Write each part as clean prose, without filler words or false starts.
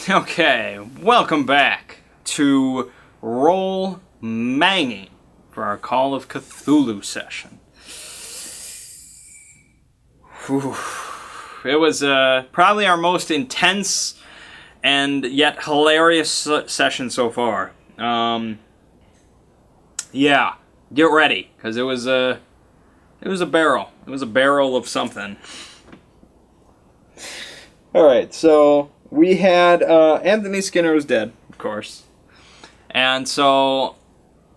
Okay, welcome back to Roll Mangging for our Call of Cthulhu session. Whew. It was probably our most intense and yet hilarious session so far. Yeah, get ready, because it was a barrel. It was a barrel of something. Alright, so we had Anthony Skinner was dead, of course. And so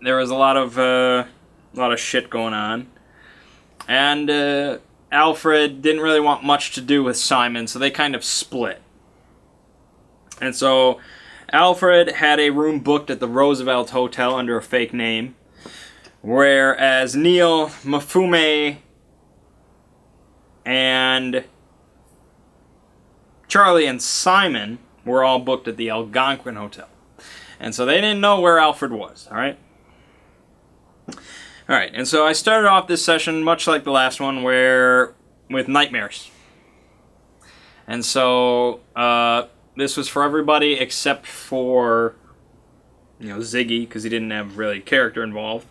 there was a lot of shit going on. And Alfred didn't really want much to do with Simon, so they kind of split. And so Alfred had a room booked at the Roosevelt Hotel under a fake name, whereas Neil, Mafume, and Charlie and Simon were all booked at the Algonquin Hotel. And so they didn't know where Alfred was, alright? Alright, and so I started off this session much like the last one, with nightmares. And so this was for everybody except for Ziggy, because he didn't have really character involved,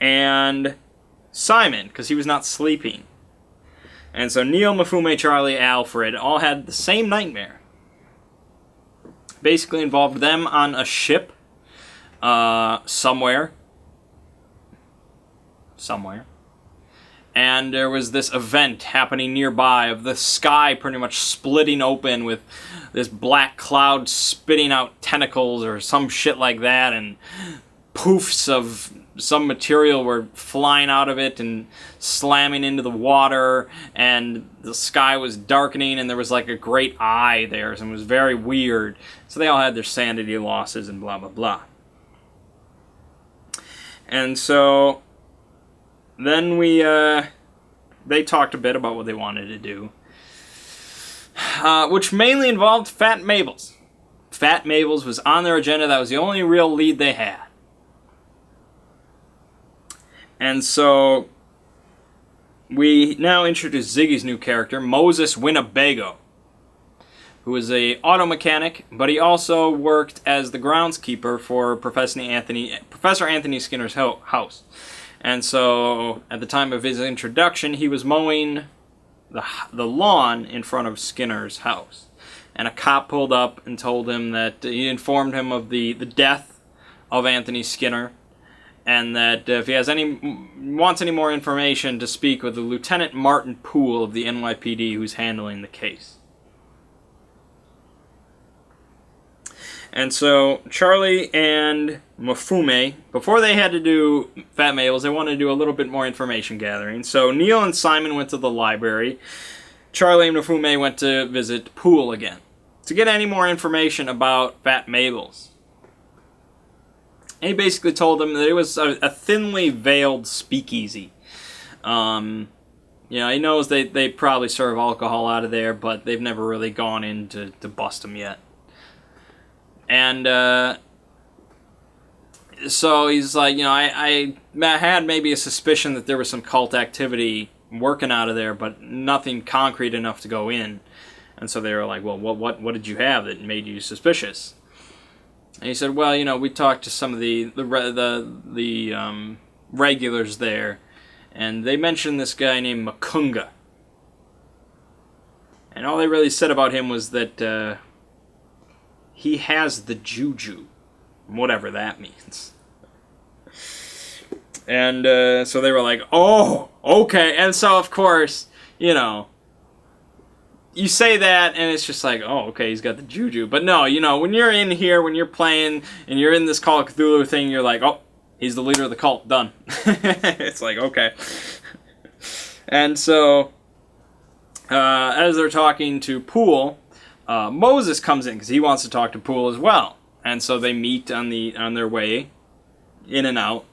and Simon, because he was not sleeping. And so Neil, Mafume, Charlie, Alfred all had the same nightmare. Basically involved them on a ship somewhere. And there was this event happening nearby of the sky pretty much splitting open with this black cloud spitting out tentacles or some shit like that, and poofs of some material were flying out of it and slamming into the water, and the sky was darkening, and there was like a great eye there, and it was very weird. So they all had their sanity losses and blah blah blah. And so then they talked a bit about what they wanted to do, which mainly involved Fat Mabels. Fat Mabels was on their agenda. That was the only real lead they had. And so we now introduce Ziggy's new character, Moses Winnebago, who is a auto mechanic, but he also worked as the groundskeeper for Professor Anthony Skinner's house. And so at the time of his introduction, he was mowing the lawn in front of Skinner's house. And a cop pulled up and told him that he informed him of the death of Anthony Skinner, and that if he wants any more information, to speak with Lieutenant Martin Poole of the NYPD, who's handling the case. And so Charlie and Mafume, before they had to do Fat Mabels, they wanted to do a little bit more information gathering. So Neil and Simon went to the library. Charlie and Mafume went to visit Poole again to get any more information about Fat Mabels. And he basically told them that it was a thinly veiled speakeasy. He knows they probably serve alcohol out of there, but they've never really gone in to bust them yet. And so he's like, I had maybe a suspicion that there was some cult activity working out of there, but nothing concrete enough to go in. And so they were like, well, what did you have that made you suspicious? And he said, well, we talked to some of the regulars there, and they mentioned this guy named Makunga. And all they really said about him was that he has the juju, whatever that means. And so they were like, oh, okay. And so, of course, you say that, and it's just like, oh, okay, he's got the juju. But no, when you're in here, when you're playing, and you're in this Call of Cthulhu thing, you're like, oh, he's the leader of the cult, done. It's like, okay. And so, as they're talking to Poole, Moses comes in, because he wants to talk to Poole as well. And so they meet on their way in and out.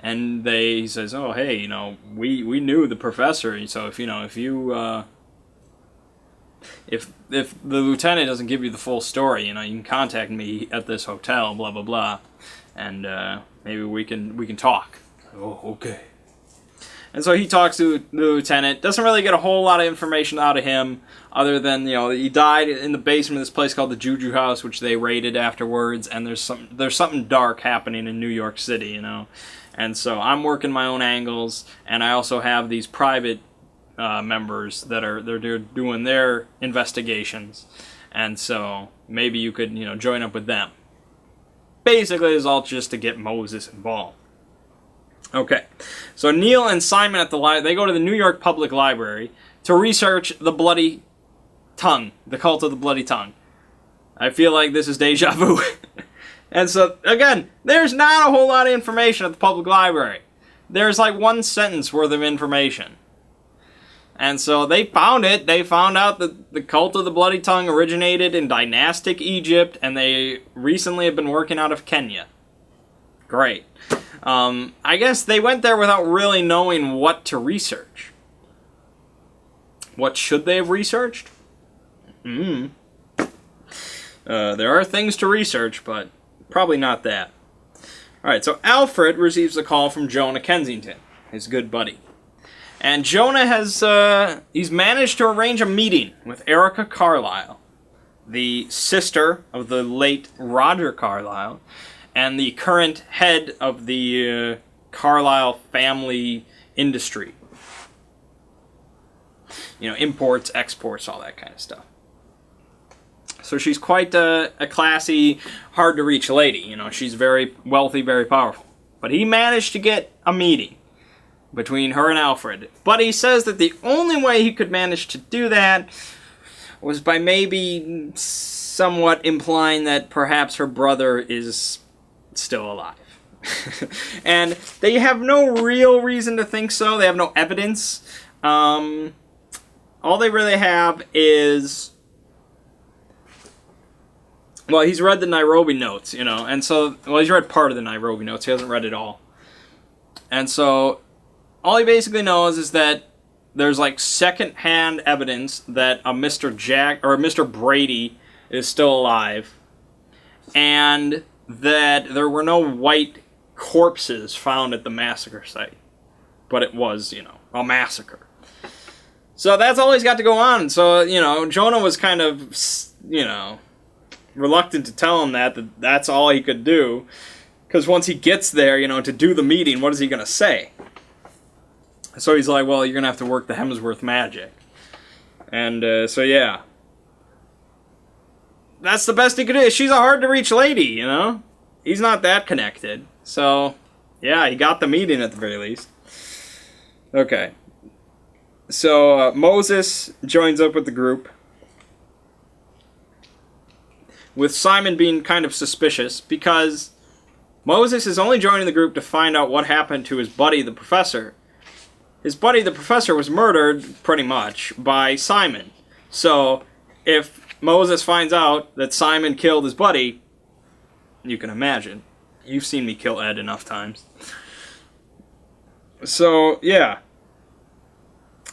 And he says, oh, hey, we knew the professor, so if the lieutenant doesn't give you the full story, you can contact me at this hotel, blah blah blah, and maybe we can talk. Oh, okay. And so he talks to the lieutenant. Doesn't really get a whole lot of information out of him, other than, he died in the basement of this place called the Juju House, which they raided afterwards. And there's something dark happening in New York City, And so I'm working my own angles, and I also have these private members that they're doing their investigations. And so maybe you could, join up with them. Basically, it's all just to get Moses involved. Okay, so Neil and Simon at the they go to the New York Public Library to research the Bloody Tongue, the cult of the Bloody Tongue. I feel like this is deja vu. And so, again, there's not a whole lot of information at the public library. There's like one sentence worth of information. And so they found it. They found out that the cult of the Bloody Tongue originated in dynastic Egypt, and they recently have been working out of Kenya. Great. I guess they went there without really knowing what to research. What should they have researched? There are things to research, but probably not that. Alright, so Alfred receives a call from Jonah Kensington, his good buddy. And Jonah he's managed to arrange a meeting with Erica Carlyle, the sister of the late Roger Carlyle, and the current head of the Carlyle family industry. Imports, exports, all that kind of stuff. So she's quite a classy, hard-to-reach lady. She's very wealthy, very powerful. But he managed to get a meeting between her and Alfred. But he says that the only way he could manage to do that was by maybe somewhat implying that perhaps her brother is still alive. And they have no real reason to think so. They have no evidence. All they really have is... Well, he's read the Nairobi notes, and so... Well, he's read part of the Nairobi notes. He hasn't read it all. And so, all he basically knows is that there's, second-hand evidence that a Mr. Brady is still alive. And that there were no white corpses found at the massacre site. But it was, a massacre. So that's all he's got to go on. So, Jonah was kind of, reluctant to tell him that's all he could do. Because once he gets there, to do the meeting, what is he going to say? So he's like, well, you're going to have to work the Hemsworth magic. And, so yeah. That's the best he could do. She's a hard-to-reach lady, He's not that connected. So, yeah, he got the meeting at the very least. Okay. So, Moses joins up with the group. With Simon being kind of suspicious, because Moses is only joining the group to find out what happened to his buddy, the professor. His buddy, the professor, was murdered, pretty much, by Simon. So, if Moses finds out that Simon killed his buddy, you can imagine. You've seen me kill Ed enough times. So, yeah.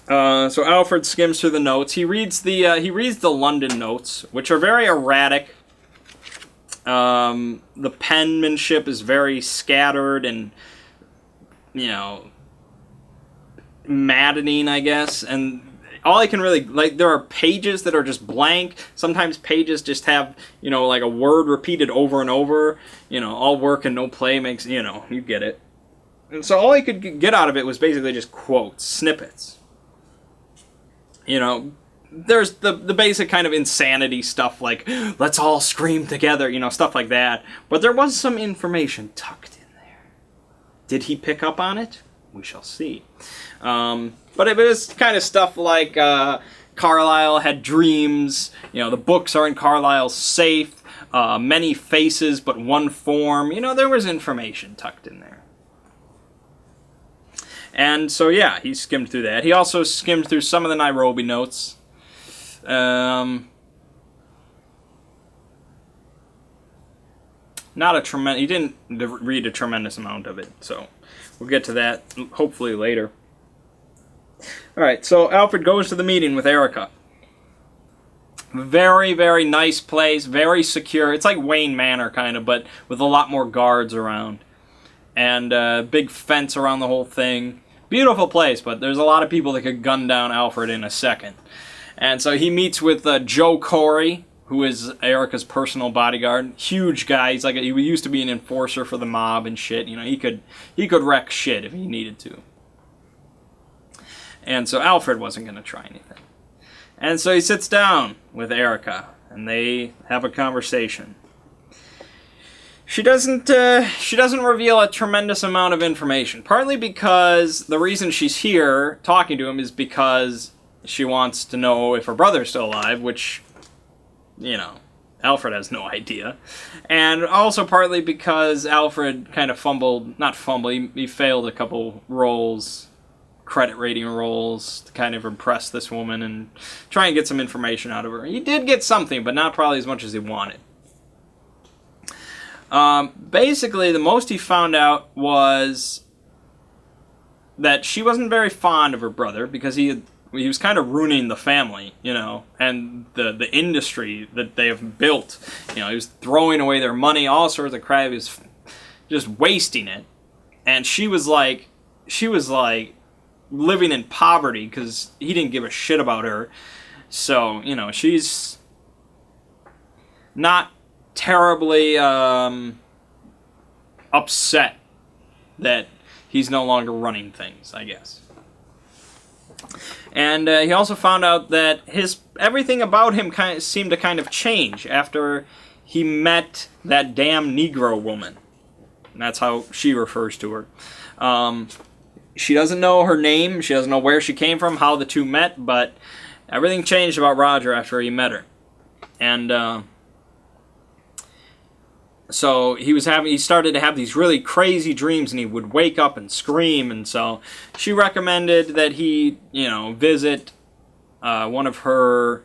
So Alfred skims through the notes. He reads the London notes, which are very erratic. The penmanship is very scattered and, maddening, I guess. And all I can really, there are pages that are just blank. Sometimes pages just have, a word repeated over and over. All work and no play makes, you get it. And so all I could get out of it was basically just quotes, snippets. There's the basic kind of insanity stuff like, let's all scream together, stuff like that. But there was some information tucked in there. Did he pick up on it? We shall see. But it was kind of stuff like Carlyle had dreams, the books are in Carlyle's safe, many faces but one form. There was information tucked in there. And so, yeah, he skimmed through that. He also skimmed through some of the Nairobi notes. He didn't read a tremendous amount of it, so we'll get to that hopefully later. Alright, so Alfred goes to the meeting with Erica. Very, very nice place, very secure. It's like Wayne Manor, kind of, but with a lot more guards around. And big fence around the whole thing. Beautiful place, but there's a lot of people that could gun down Alfred in a second. And so he meets with Joe Corey, who is Erica's personal bodyguard. Huge guy. He's he used to be an enforcer for the mob and shit. You know, he could wreck shit if he needed to. And so Alfred wasn't going to try anything. And so he sits down with Erica, and they have a conversation. She doesn't reveal a tremendous amount of information. Partly because the reason she's here talking to him is because she wants to know if her brother's still alive, which, you know, Alfred has no idea. And also partly because Alfred kind of he failed a couple rolls, credit rating rolls, to kind of impress this woman and try and get some information out of her. He did get something, but not probably as much as he wanted. Basically, the most he found out was that she wasn't very fond of her brother because he was kind of ruining the family, you know, and the industry that they have built. You know, he was throwing away their money, all sorts of crap. He was just wasting it. And she was like living in poverty because he didn't give a shit about her. So, you know, she's not terribly upset that he's no longer running things, I guess. And he also found out that everything about him seemed to kind of change after he met that damn Negro woman. And that's how she refers to her. She doesn't know her name, she doesn't know where she came from, how the two met, but everything changed about Roger after he met her. And so he started to have these really crazy dreams, and he would wake up and scream. And so she recommended that he, you know, visit one of her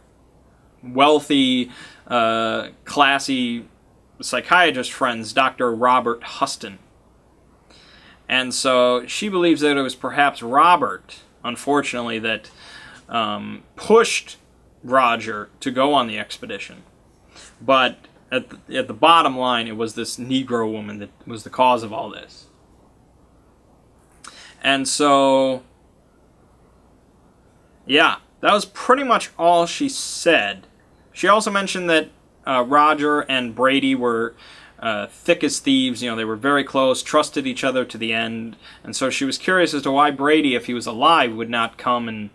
wealthy, classy psychiatrist friends, Dr. Robert Huston. And so she believes that it was perhaps Robert, unfortunately, that pushed Roger to go on the expedition. But at the bottom line, it was this Negro woman that was the cause of all this. And so, yeah, that was pretty much all she said. She also mentioned that Roger and Brady were thick as thieves. You know, they were very close, trusted each other to the end. And so she was curious as to why Brady, if he was alive, would not come and,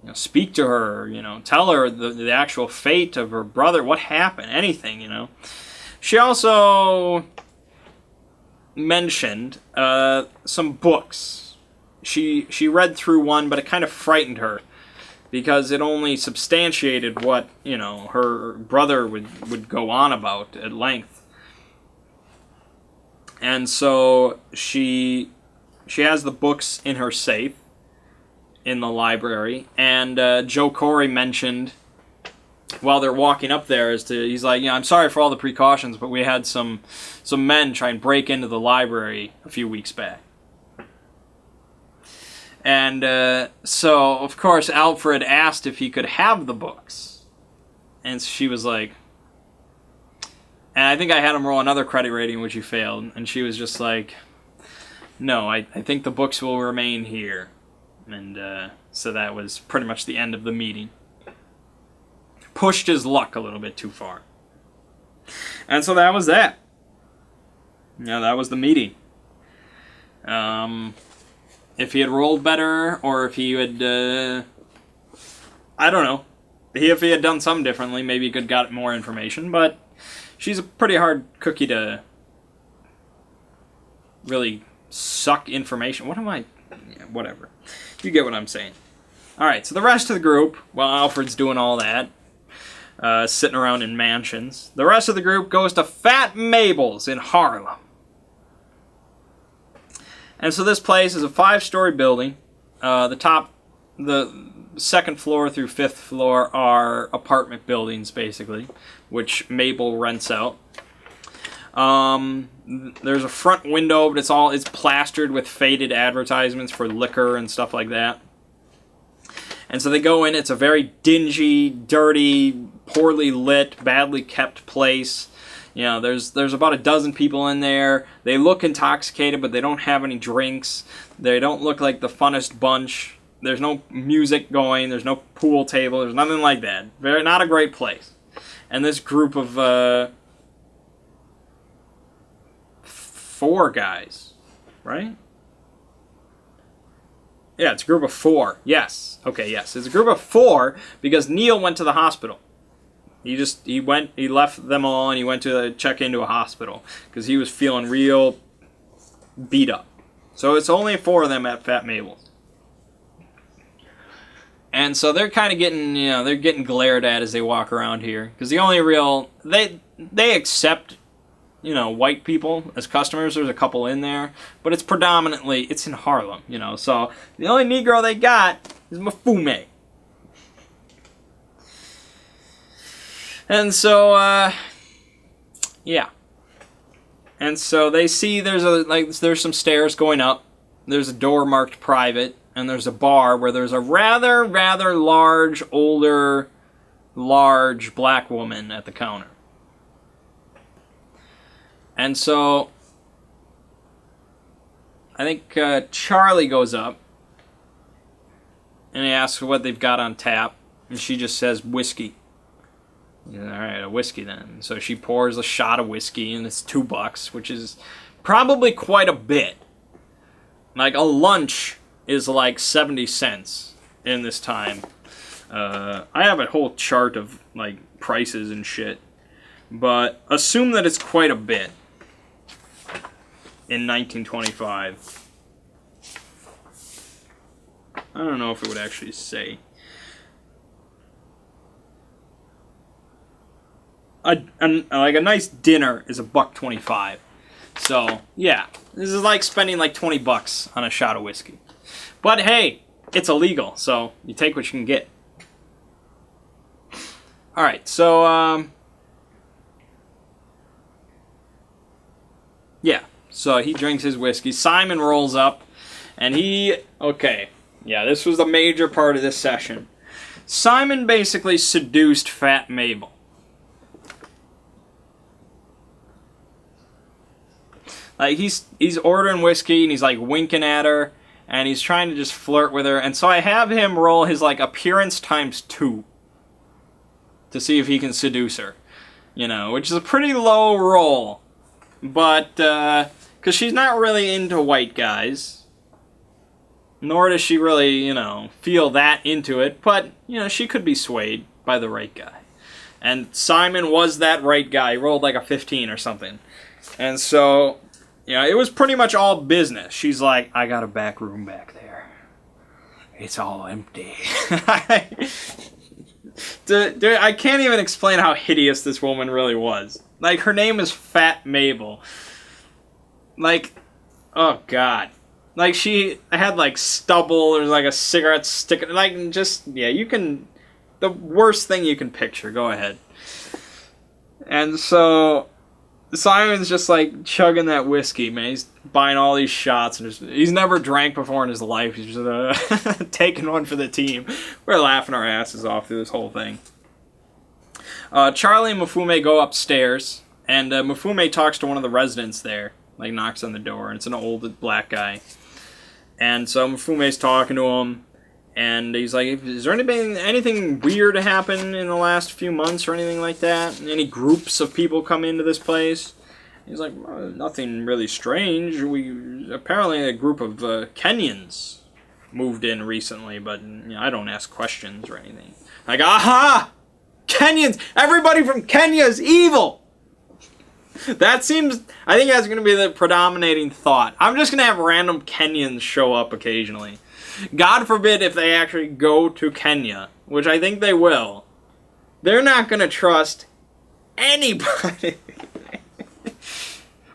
you know, speak to her, you know, tell her the actual fate of her brother, what happened, anything, you know. She also mentioned some books. She read through one, but it kind of frightened her because it only substantiated what, you know, her brother would go on about at length. And so she has the books in her safe in the library, and Joe Corey mentioned while they're walking up there he's like, yeah, I'm sorry for all the precautions, but we had some men try and break into the library a few weeks back. And so, of course, Alfred asked if he could have the books. And she was like, and I think I had him roll another credit rating, which he failed. And she was just like, no, I think the books will remain here. And so that was pretty much the end of the meeting. Pushed his luck a little bit too far. And so that was that. Yeah, that was the meeting. If he had rolled better, or if he had, I don't know. If he had done something differently, maybe he could have got more information, but she's a pretty hard cookie to really suck information. Yeah, whatever. You get what I'm saying. Alright, so the rest of the group, while Alfred's doing all that, sitting around in mansions, the rest of the group goes to Fat Mabel's in Harlem. And so this place is a 5-story building. The second floor through 5th floor are apartment buildings, basically, which Mabel rents out. There's a front window, but it's plastered with faded advertisements for liquor and stuff like that. And so they go in. It's a very dingy, dirty, poorly lit, badly kept place. You know, there's about a dozen people in there. They look intoxicated, but they don't have any drinks. They don't look like the funnest bunch. There's no music going. There's no pool table. There's nothing like that. Not a great place. And this group of 4 guys, right? Yeah, it's a group of 4. Yes. Okay, yes. It's a group of 4 because Neil went to the hospital. He left them all and he went to check into a hospital because he was feeling real beat up. So it's only 4 of them at Fat Mabel's. And so they're kind of getting, they're getting glared at as they walk around here because the only real, they accept, white people as customers. There's a couple in there, but it's predominantly, it's in Harlem, so the only Negro they got is Mfume. And so, yeah. And so they see there's some stairs going up. There's a door marked private, and there's a bar where there's a rather large, large black woman at the counter. And so, I think Charlie goes up, and he asks what they've got on tap, and she just says whiskey. Yeah, all right, a whiskey then. So she pours a shot of whiskey, and it's $2, which is probably quite a bit. Like a lunch is like 70 cents in this time. I have a whole chart of like prices and shit, but assume that it's quite a bit in 1925. I don't know if it would actually say. Like a nice dinner is $1.25. So yeah, this is like spending like $20 on a shot of whiskey. But hey, it's illegal, so you take what you can get. All right, so yeah, so he drinks his whiskey. Simon rolls up, and this was the major part of this session. Simon basically seduced Fat Mabel. Like he's ordering whiskey and he's like winking at her and he's trying to just flirt with her. And so I have him roll his like appearance times 2 to see if he can seduce her, which is a pretty low roll, but because she's not really into white guys, nor does she really feel that into it. But she could be swayed by the right guy, and Simon was that right guy. He rolled like a 15 or something, and so. It was pretty much all business. She's like, I got a back room back there. It's all empty. I can't even explain how hideous this woman really was. Like, her name is Fat Mabel. Like, oh God. Like, she had, like, stubble. There's, like, a cigarette stick. Like, just, you can... The worst thing you can picture. Go ahead. And so... Simon's just like chugging that whiskey, man. He's buying all these shots, and he's never drank before in his life. He's just taking one for the team. We're laughing our asses off through this whole thing. Charlie and Mfume go upstairs, and Mfume talks to one of the residents there, like knocks on the door, and it's an old black guy. And so Mfume's talking to him, and he's like, is there anything weird happen in the last few months or anything like that? Any groups of people come into this place? He's like, nothing really strange. Apparently a group of Kenyans moved in recently, but I don't ask questions or anything. Like, aha! Kenyans! Everybody from Kenya is evil! I think that's going to be the predominating thought. I'm just going to have random Kenyans show up occasionally. God forbid if they actually go to Kenya, which I think they will. They're not going to trust anybody.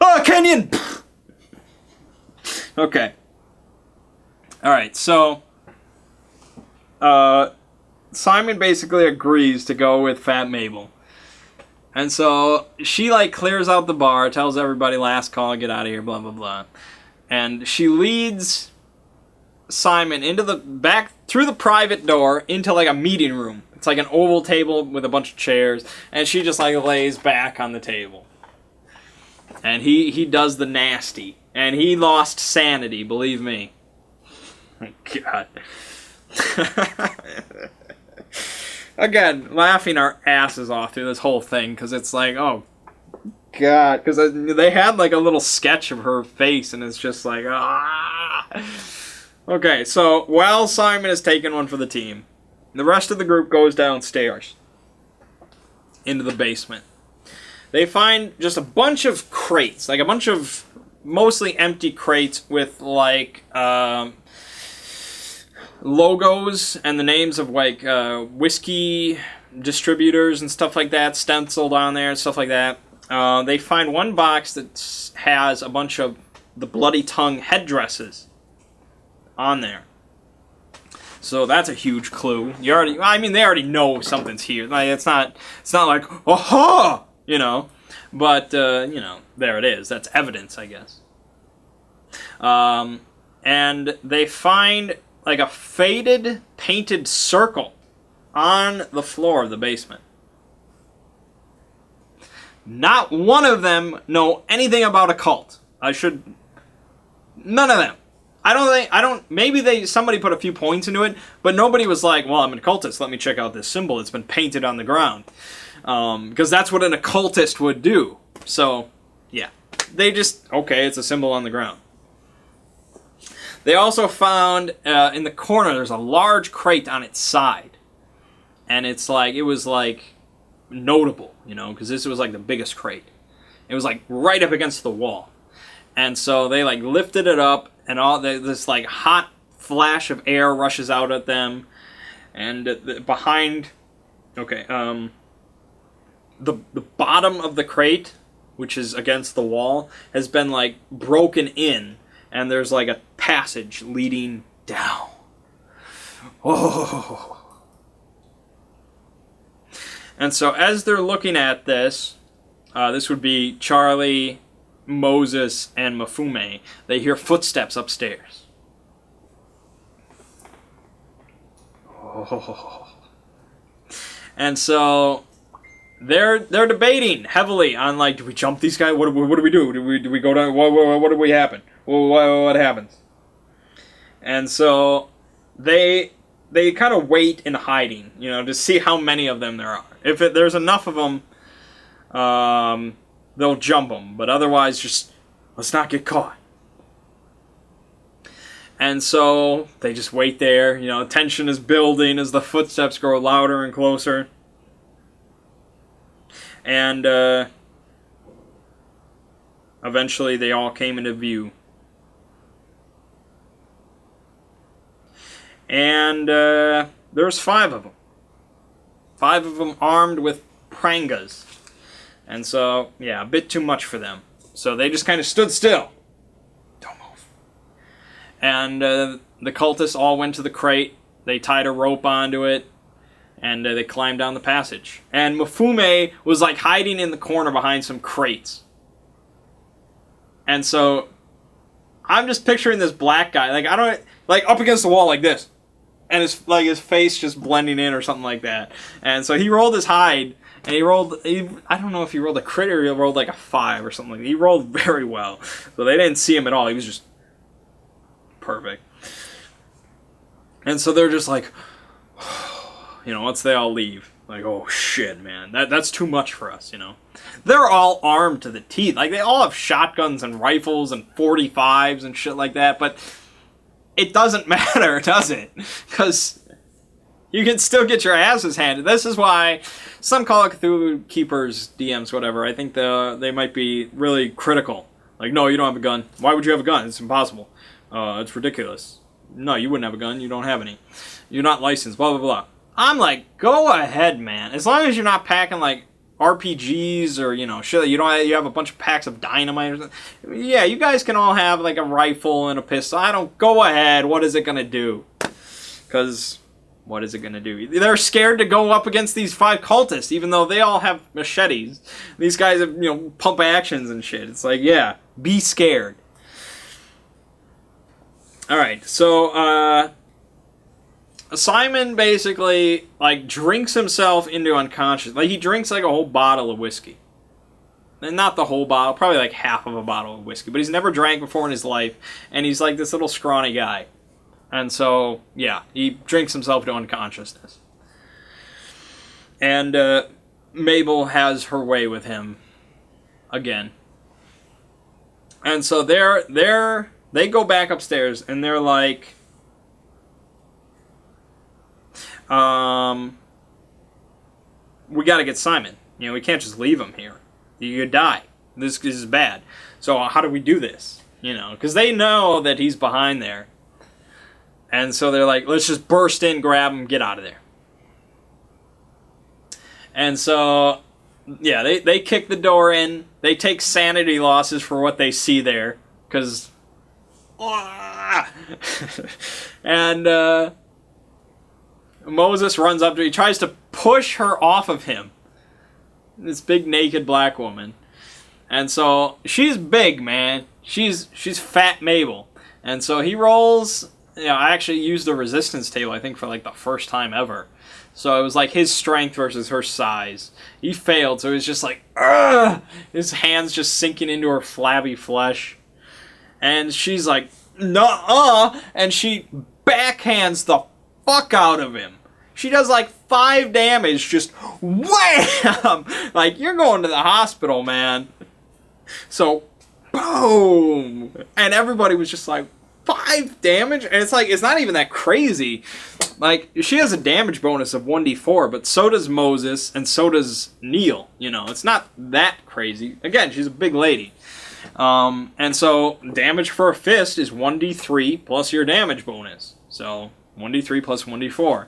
Oh, Kenyan! Okay. Alright, so... Simon basically agrees to go with Fat Mabel. And so she, like, clears out the bar, tells everybody last call, get out of here, blah, blah, blah. And she leads... Simon into the back through the private door into like a meeting room. It's like an oval table with a bunch of chairs, and she just like lays back on the table. And he does the nasty. And he lost sanity, believe me. Oh, God. Again, laughing our asses off through this whole thing, because it's like, oh, God. Because they had like a little sketch of her face, and it's just like, ah. Okay, so while Simon has taken one for the team, the rest of the group goes downstairs into the basement. They find just a bunch of crates, like a bunch of mostly empty crates with like logos and the names of like whiskey distributors and stuff like that stenciled on there and stuff like that. They find one box that has a bunch of the Bloody Tongue headdresses on there. So that's a huge clue. They already know something's here. Like it's not like, aha, you know. But you know, there it is. That's evidence, I guess. And they find like a faded painted circle on the floor of the basement. Not one of them know anything about a cult. None of them. Maybe somebody put a few points into it, but nobody was like, well, I'm an occultist, let me check out this symbol. It's been painted on the ground. Because that's what an occultist would do. So, yeah. They just, okay, it's a symbol on the ground. They also found, in the corner, there's a large crate on its side. And it was notable, you know, because this was like the biggest crate. It was like right up against the wall. And so they like lifted it up, and this like hot flash of air rushes out at them, and behind, the bottom of the crate, which is against the wall, has been like broken in, and there's like a passage leading down. Oh. And so as they're looking at this, this would be Charlie, Moses, and Mafume. They hear footsteps upstairs. Oh. And so they're debating heavily on like, do we jump these guys? What do we do? Do we go down? What do we happen? What happens? And so they kind of wait in hiding, you know, to see how many of them there are. If there's enough of them, they'll jump them. But otherwise, just let's not get caught. And so they just wait there. You know, tension is building as the footsteps grow louder and closer. And eventually they all came into view. And there's 5 of them. 5 of them armed with prangas. And so, yeah, a bit too much for them. So they just kind of stood still. Don't move. And the cultists all went to the crate. They tied a rope onto it. And they climbed down the passage. And Mafume was like hiding in the corner behind some crates. And so I'm just picturing this black guy, like up against the wall like this. And his face just blending in or something like that. And so he rolled his hide, and I don't know if he rolled a crit or he rolled like a 5 or something like that. He rolled very well. So they didn't see him at all. He was just perfect. And so they're just like, you know, once they all leave, like, oh shit, man, that's too much for us, you know. They're all armed to the teeth. Like, they all have shotguns and rifles and 45s and shit like that, but it doesn't matter, does it? Because you can still get your asses handed. This is why some Call of Cthulhu keepers, DMs, whatever, I think they might be really critical. Like, no, you don't have a gun. Why would you have a gun? It's impossible. It's ridiculous. No, you wouldn't have a gun. You don't have any. You're not licensed, blah, blah, blah. I'm like, go ahead, man. As long as you're not packing, like, RPGs or, you know, shit, you have a bunch of packs of dynamite or something. Yeah, you guys can all have, like, a rifle and a pistol. Go ahead. What is it going to do? Because what is it going to do? They're scared to go up against these 5 cultists, even though they all have machetes. These guys have, you know, pump actions and shit. It's like, yeah, be scared. Alright, so, Simon basically, like, drinks himself into unconscious. Like, he drinks, like, a whole bottle of whiskey. not the whole bottle, probably like half of a bottle of whiskey, but he's never drank before in his life, and he's like this little scrawny guy. And so, yeah, he drinks himself to unconsciousness. And Mabel has her way with him again. And so they go back upstairs, and they're like, we got to get Simon. You know, we can't just leave him here. You could die. This is bad. So how do we do this? You know, because they know that he's behind there. And so they're like, let's just burst in, grab him, get out of there. And so, yeah, they kick the door in. They take sanity losses for what they see there. Because... and Moses runs up to her. He tries to push her off of him. This big naked black woman. And so she's big, man. She's fat Mabel. And so he rolls. You know, I actually used the resistance table, I think, for like the first time ever. So it was like his strength versus her size. He failed, so it was just like, ugh! His hands just sinking into her flabby flesh. And she's like, nuh-uh! And she backhands the fuck out of him. She does like 5 damage, just wham! Like, you're going to the hospital, man. So, boom! And everybody was just like, 5 damage? And it's like, it's not even that crazy. Like, she has a damage bonus of 1d4, but so does Moses, and so does Neil. You know, it's not that crazy. Again, she's a big lady. And so, damage for a fist is 1d3 plus your damage bonus. So, 1d3 plus 1d4.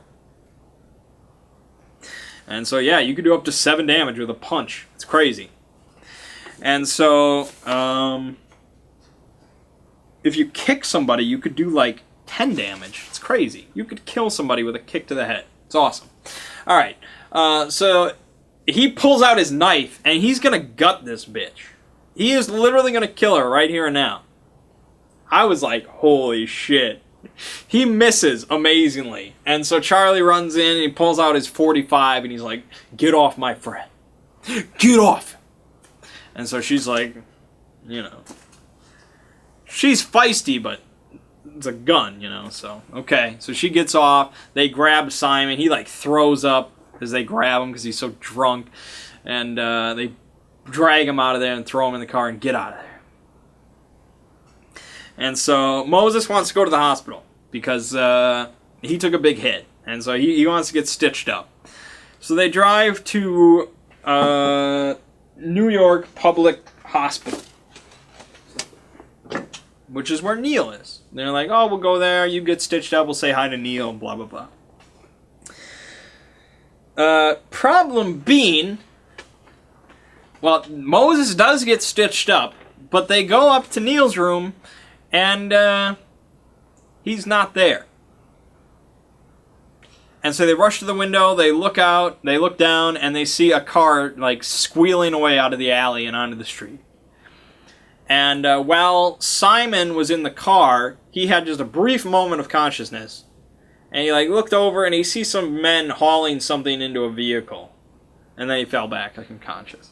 And so, yeah, you could do up to 7 damage with a punch. It's crazy. And so, if you kick somebody, you could do like 10 damage. It's crazy. You could kill somebody with a kick to the head. It's awesome. Alright, so he pulls out his knife, and he's going to gut this bitch. He is literally going to kill her right here and now. I was like, holy shit. He misses amazingly. And so Charlie runs in, and he pulls out his .45, and he's like, get off my friend. Get off! And so she's like, you know, she's feisty, but it's a gun, you know, so, okay. So she gets off, they grab Simon, he like throws up as they grab him because he's so drunk, and they drag him out of there and throw him in the car and get out of there. And so Moses wants to go to the hospital because he took a big hit, and so he wants to get stitched up. So they drive to New York Public Hospital, which is where Neil is. They're like, oh, we'll go there, you get stitched up, we'll say hi to Neil, blah, blah, blah. Problem being, well, Moses does get stitched up, but they go up to Neil's room, and he's not there. And so they rush to the window, they look out, they look down, and they see a car, like, squealing away out of the alley and onto the street. And while Simon was in the car, he had just a brief moment of consciousness. And he, like, looked over, and he sees some men hauling something into a vehicle. And then he fell back, like, unconscious.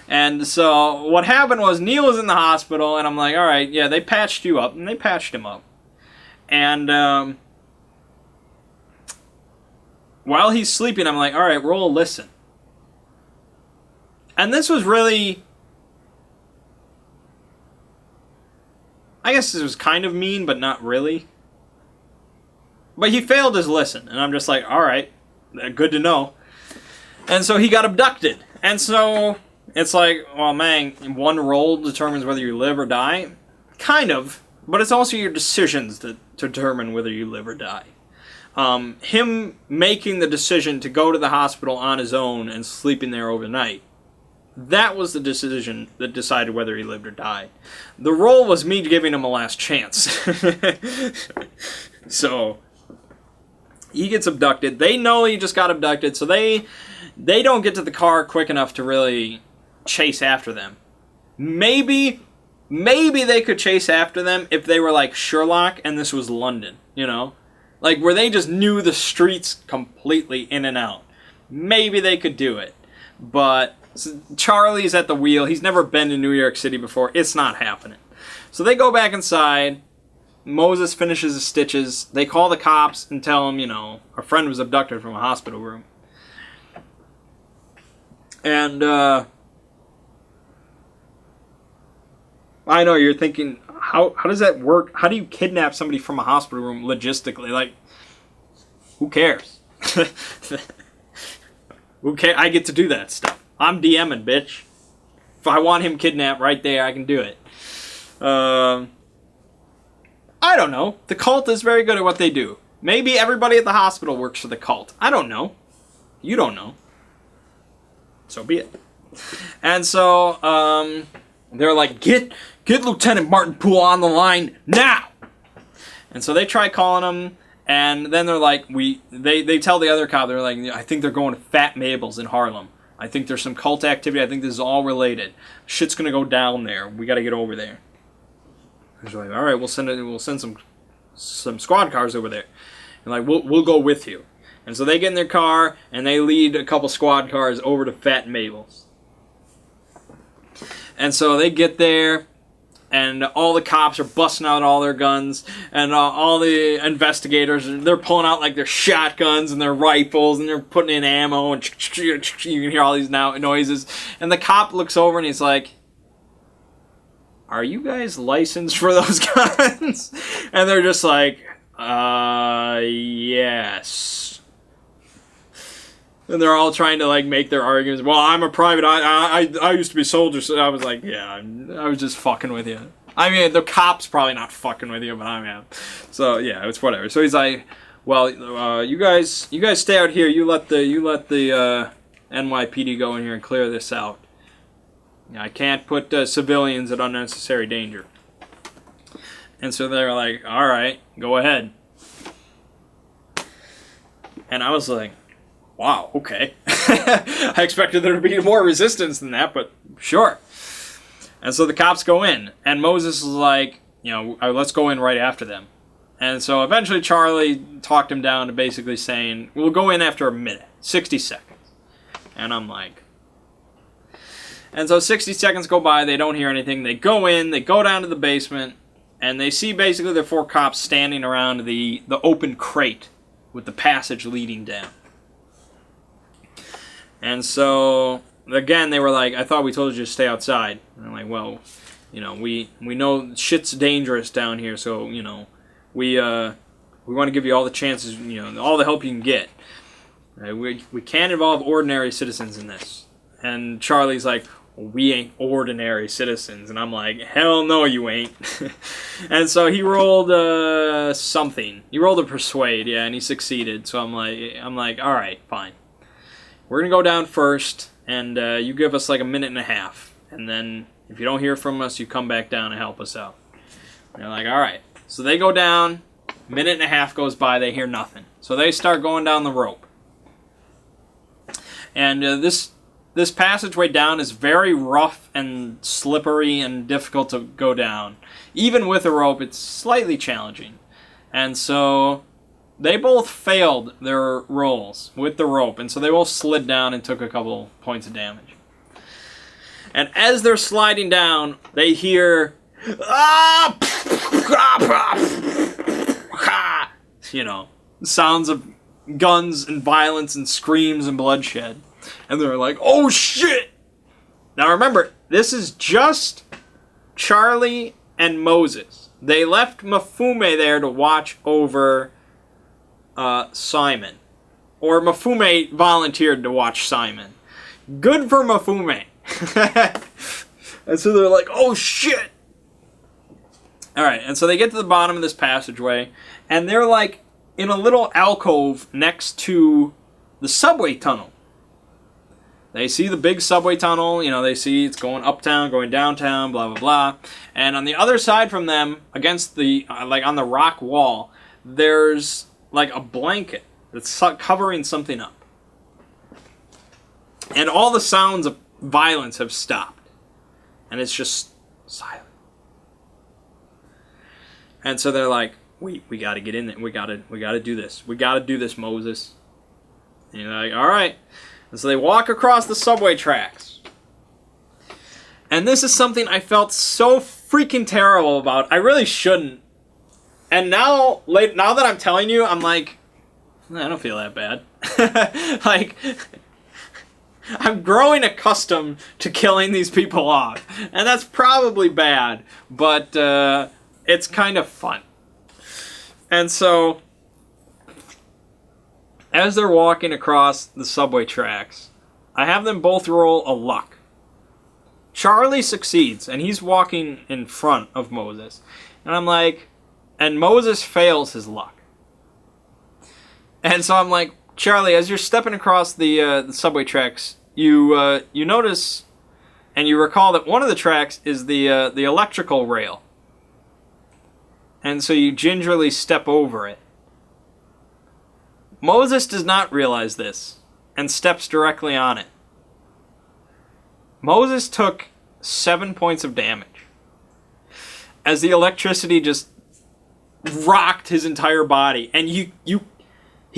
And so what happened was Neil was in the hospital, and I'm like, all right, yeah, they patched you up. And they patched him up. And while he's sleeping, I'm like, all right, roll a listen. And this was really, I guess this was kind of mean, but not really. But he failed his listen, and I'm just like, all right, good to know. And so he got abducted. And so it's like, well, man, one roll determines whether you live or die. Kind of, but it's also your decisions that determine whether you live or die. Him making the decision to go to the hospital on his own and sleeping there overnight, that was the decision that decided whether he lived or died. The role was me giving him a last chance. So he gets abducted. They know he just got abducted, so they don't get to the car quick enough to really chase after them. Maybe they could chase after them if they were like Sherlock and this was London, you know? Like, where they just knew the streets completely in and out. Maybe they could do it. But So Charlie's at the wheel. He's never been to New York City before. It's not happening. So they go back inside. Moses finishes his stitches. They call the cops and tell him, our friend was abducted from a hospital room. And, I know you're thinking, how does that work? How do you kidnap somebody from a hospital room logistically? Like, who cares? Who cares? I get to do that stuff. I'm DMing, bitch. If I want him kidnapped right there, I can do it. I don't know. The cult is very good at what they do. Maybe everybody at the hospital works for the cult. I don't know. You don't know. So be it. And so, they're like, get Lieutenant Martin Poole on the line now! And so they try calling him, and then they're like, they tell the other cop, they're like, I think they're going to Fat Mabel's in Harlem. I think there's some cult activity. I think this is all related. Shit's gonna go down there. We gotta get over there. He's like, all right, we'll send some squad cars over there, and like we'll go with you. And so they get in their car and they lead a couple squad cars over to Fat Mabel's. And so they get there, and all the cops are busting out all their guns, and all the investigators, they're pulling out like their shotguns and their rifles, and they're putting in ammo, and you can hear all these noises. And the cop looks over and he's like, are you guys licensed for those guns? And they're just like, yes. And they're all trying to like make their arguments. Well, I'm a private. I used to be a soldier, so I was like, yeah, I was just fucking with you. I mean, the cop's probably not fucking with you, but I am. So yeah, it's whatever. So he's like, well, you guys stay out here. You let the NYPD go in here and clear this out. I can't put civilians at unnecessary danger. And so they're like, all right, go ahead. And I was like, wow, okay. I expected there to be more resistance than that, but sure. And so the cops go in, and Moses is like, let's go in right after them. And so eventually Charlie talked him down to basically saying, we'll go in after a minute, 60 seconds. And I'm like... And so 60 seconds go by, they don't hear anything. They go in, they go down to the basement, and they see basically the 4 cops standing around the open crate with the passage leading down. And so, again, they were like, I thought we told you to stay outside. And I'm like, well, we know shit's dangerous down here, so, we want to give you all the chances, all the help you can get. We can't involve ordinary citizens in this. And Charlie's like, we ain't ordinary citizens. And I'm like, hell no you ain't. And so he rolled something. He rolled a persuade, yeah, and he succeeded. So I'm like, all right, fine. We're going to go down first, and you give us like a minute and a half. And then if you don't hear from us, you come back down and help us out. And they're like, all right. So they go down. Minute and a half goes by. They hear nothing. So they start going down the rope. And this passageway down is very rough and slippery and difficult to go down. Even with a rope, it's slightly challenging. And so they both failed their rolls with the rope. And so they both slid down and took a couple points of damage. And as they're sliding down, they hear... sounds of guns and violence and screams and bloodshed. And they're like, oh shit! Now remember, this is just Charlie and Moses. They left Mafume there to watch over Simon. Or Mafume volunteered to watch Simon. Good for Mafume. And so they're like, oh shit! Alright, and so they get to the bottom of this passageway, and they're like in a little alcove next to the subway tunnel. They see the big subway tunnel, they see it's going uptown, going downtown, blah, blah, blah. And on the other side from them, against the, on the rock wall, there's like a blanket that's covering something up. And all the sounds of violence have stopped. And it's just silent. And so they're like, we got to get in there. We got to do this. We got to do this, Moses. And you're like, all right. And so they walk across the subway tracks. And this is something I felt so freaking terrible about. I really shouldn't. And now that I'm telling you, I'm like, I don't feel that bad. Like, I'm growing accustomed to killing these people off. And that's probably bad, but it's kind of fun. And so, as they're walking across the subway tracks, I have them both roll a luck. Charlie succeeds, and he's walking in front of Moses. And I'm like, and Moses fails his luck. And so I'm like, Charlie, as you're stepping across the subway tracks, you notice and you recall that one of the tracks is the electrical rail. And so you gingerly step over it. Moses does not realize this and steps directly on it. Moses took 7 points of damage as the electricity just rocked his entire body, and he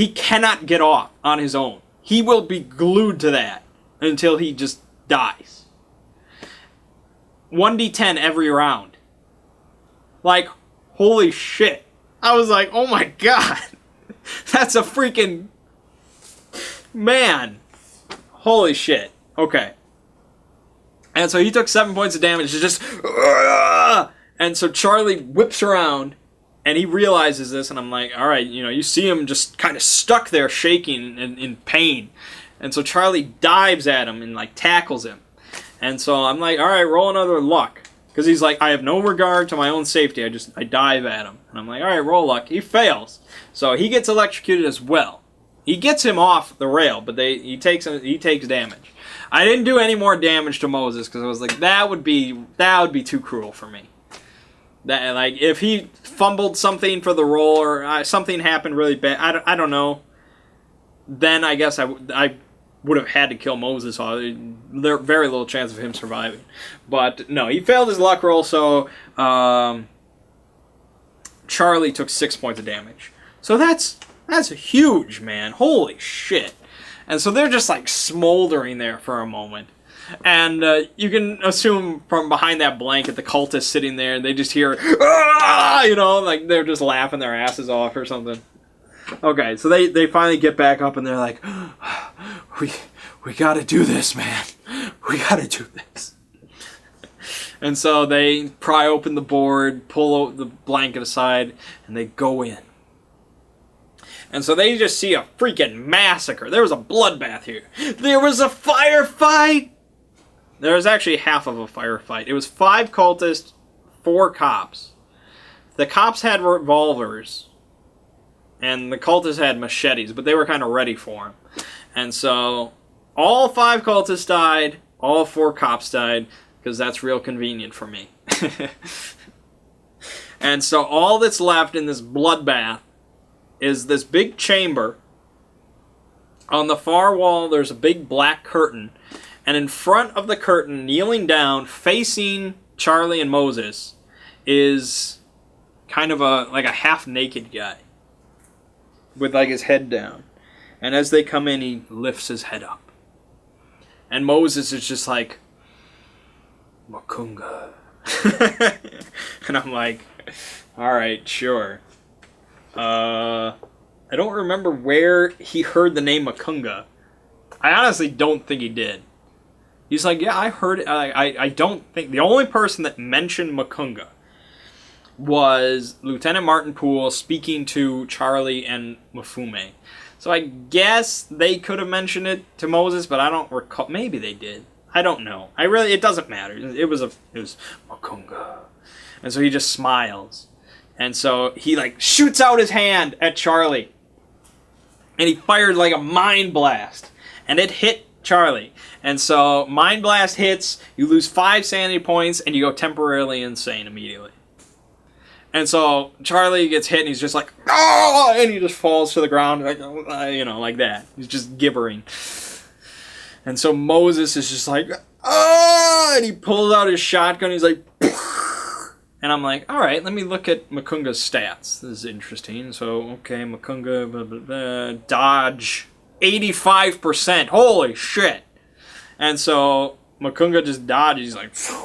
cannot get off on his own. He will be glued to that until he just dies. 1d10 every round. Like, holy shit. I was like, oh my god. That's a freaking... Man. Holy shit. Okay. And so he took 7 points of damage. It's just... And so Charlie whips around, and he realizes this, and I'm like, alright, you see him just kind of stuck there shaking in pain. And so Charlie dives at him and, tackles him. And so I'm like, alright, roll another luck. Because he's like, I have no regard to my own safety. I dive at him. And I'm like, alright, roll luck. He fails. So he gets electrocuted as well. He gets him off the rail, but he takes damage. I didn't do any more damage to Moses because I was like, that would be too cruel for me. That, if he fumbled something for the roll or something happened really bad, I don't know. Then I guess I would have had to kill Moses. There's very little chance of him surviving. But no, he failed his luck roll, so Charlie took 6 points of damage. So that's huge, man. Holy shit. And so they're just smoldering there for a moment. And you can assume from behind that blanket the cultists sitting there, and they just hear, ah! They're just laughing their asses off or something. Okay, so they finally get back up and they're like, we gotta do this, man. We gotta do this. And so they pry open the board, pull the blanket aside, and they go in. And so they just see a freaking massacre. There was a bloodbath here. There was a firefight! There was actually half of a firefight. It was 5 cultists, 4 cops. The cops had revolvers, and the cultists had machetes, but they were kind of ready for him. And so all 5 cultists died, all 4 cops died, because that's real convenient for me. And so all that's left in this bloodbath is this big chamber. On the far wall, there's a big black curtain. And in front of the curtain, kneeling down, facing Charlie and Moses, is kind of a half-naked guy. With his head down. And as they come in, he lifts his head up. And Moses is just like, Makunga. And I'm like, alright, sure. I don't remember where he heard the name Makunga. I honestly don't think he did. He's like, yeah, I heard it. I don't think... The only person that mentioned Makunga was Lieutenant Martin Poole speaking to Charlie and Mafume. So I guess they could have mentioned it to Moses, but I don't recall. Maybe they did. I don't know. It doesn't matter. It was Makunga. And so he just smiles. And so he shoots out his hand at Charlie. And he fired a mind blast. And it hit Charlie. And so mind blast hits, you lose 5 sanity points, and you go temporarily insane immediately. And so Charlie gets hit, and he's just like, oh! And he just falls to the ground, like that. He's just gibbering. And so Moses is just like, oh! And he pulls out his shotgun, he's like, and I'm like, alright, let me look at Makunga's stats. This is interesting. So, okay, Makunga, blah, blah, blah, dodge, 85%. Holy shit! And so Makunga just dodges. He's like, phew.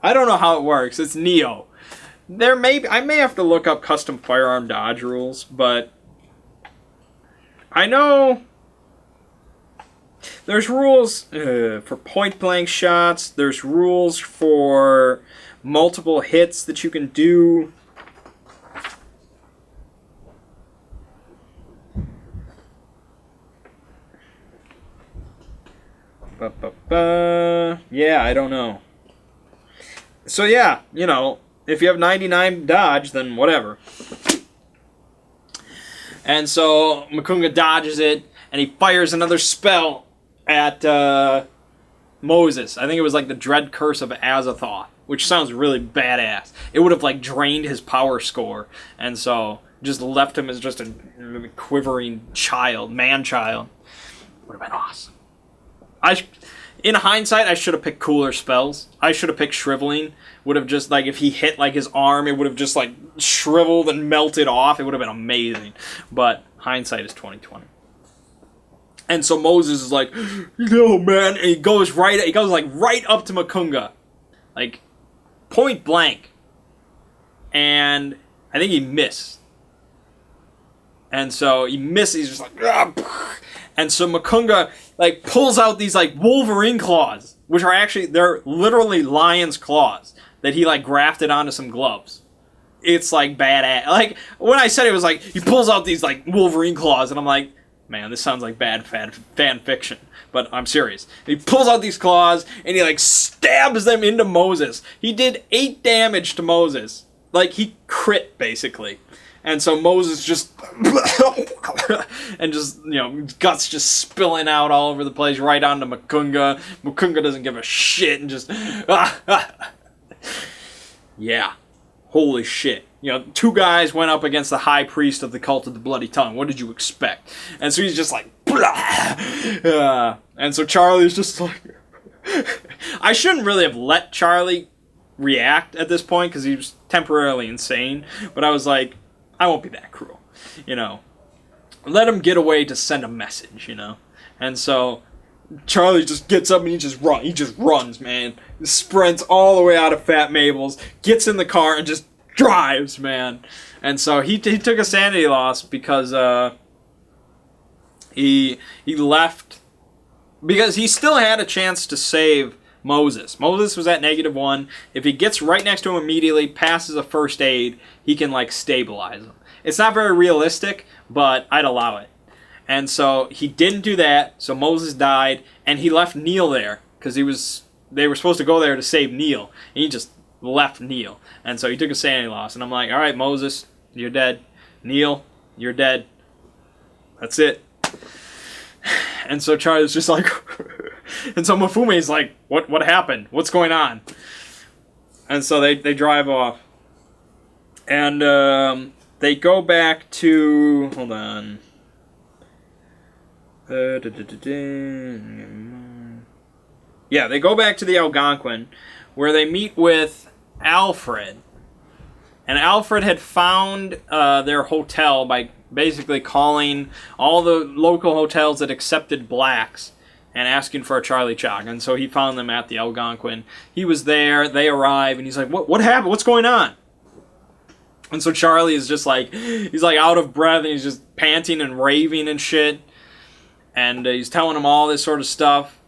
I don't know how it works. It's Neo. I may have to look up custom firearm dodge rules, but I know there's rules for point-blank shots. There's rules for multiple hits that you can do. Yeah, I don't know. So yeah, you know, if you have 99 dodge, then whatever. And so Makunga dodges it, and he fires another spell at Moses. I think it was like the Dread Curse of Azathoth, which sounds really badass. It would have like drained his power score, and so just left him as just a quivering child, man-child. Would have been awesome. In hindsight, I should have picked cooler spells. I should have picked Shriveling. Would have just, like, if he hit, like, his arm, it would have just, like, shriveled and melted off. It would have been amazing. But hindsight is 2020. And so Moses is like, no, man. And he goes, right up to Makunga. Like, point blank. And I think he missed. And so he misses. He's just like, ah. And so Makunga, like, pulls out these, like, Wolverine claws, which are actually, they're literally lion's claws that he, like, grafted onto some gloves. It's, like, badass. Like, when I said it was, like, he pulls out these, like, Wolverine claws, and I'm like, man, this sounds like bad fan fiction. But I'm serious. He pulls out these claws, and he, like, stabs them into Moses. He did 8 damage to Moses. Like, he crit, basically. And so Moses just, and just, you know, guts just spilling out all over the place right onto Makunga. Makunga doesn't give a shit and just, yeah, holy shit. You know, 2 guys went up against the high priest of the cult of the bloody tongue. What did you expect? And so he's just like, and so Charlie's just like, I shouldn't really have let Charlie react at this point because he was temporarily insane. But I was like, I won't be that cruel, you know. Let him get away to send a message, you know. And so Charlie just gets up and he just runs, man. He sprints all the way out of Fat Mabel's, gets in the car and just drives, man. And so he took a sanity loss because he left because he still had a chance to save Moses. Moses was at -1. If he gets right next to him immediately, passes a first aid, he can, like, stabilize him. It's not very realistic, but I'd allow it. And so he didn't do that, so Moses died, and he left Neil there, because they were supposed to go there to save Neil, and he just left Neil. And so he took a sanity loss, and I'm like, alright, Moses, you're dead. Neil, you're dead. That's it. And so Charlie's just like, and so Mifume's like, what happened? What's going on? And so they drive off. And they go back to, hold on. Yeah, they go back to the Algonquin, where they meet with Alfred. And Alfred had found their hotel by basically calling all the local hotels that accepted blacks and asking for a Charlie Chalk. And so he found them at the Algonquin. He was there, they arrive, and he's like, what happened? What's going on? And so Charlie is just like, he's like out of breath, and he's just panting and raving and shit. And he's telling him all this sort of stuff.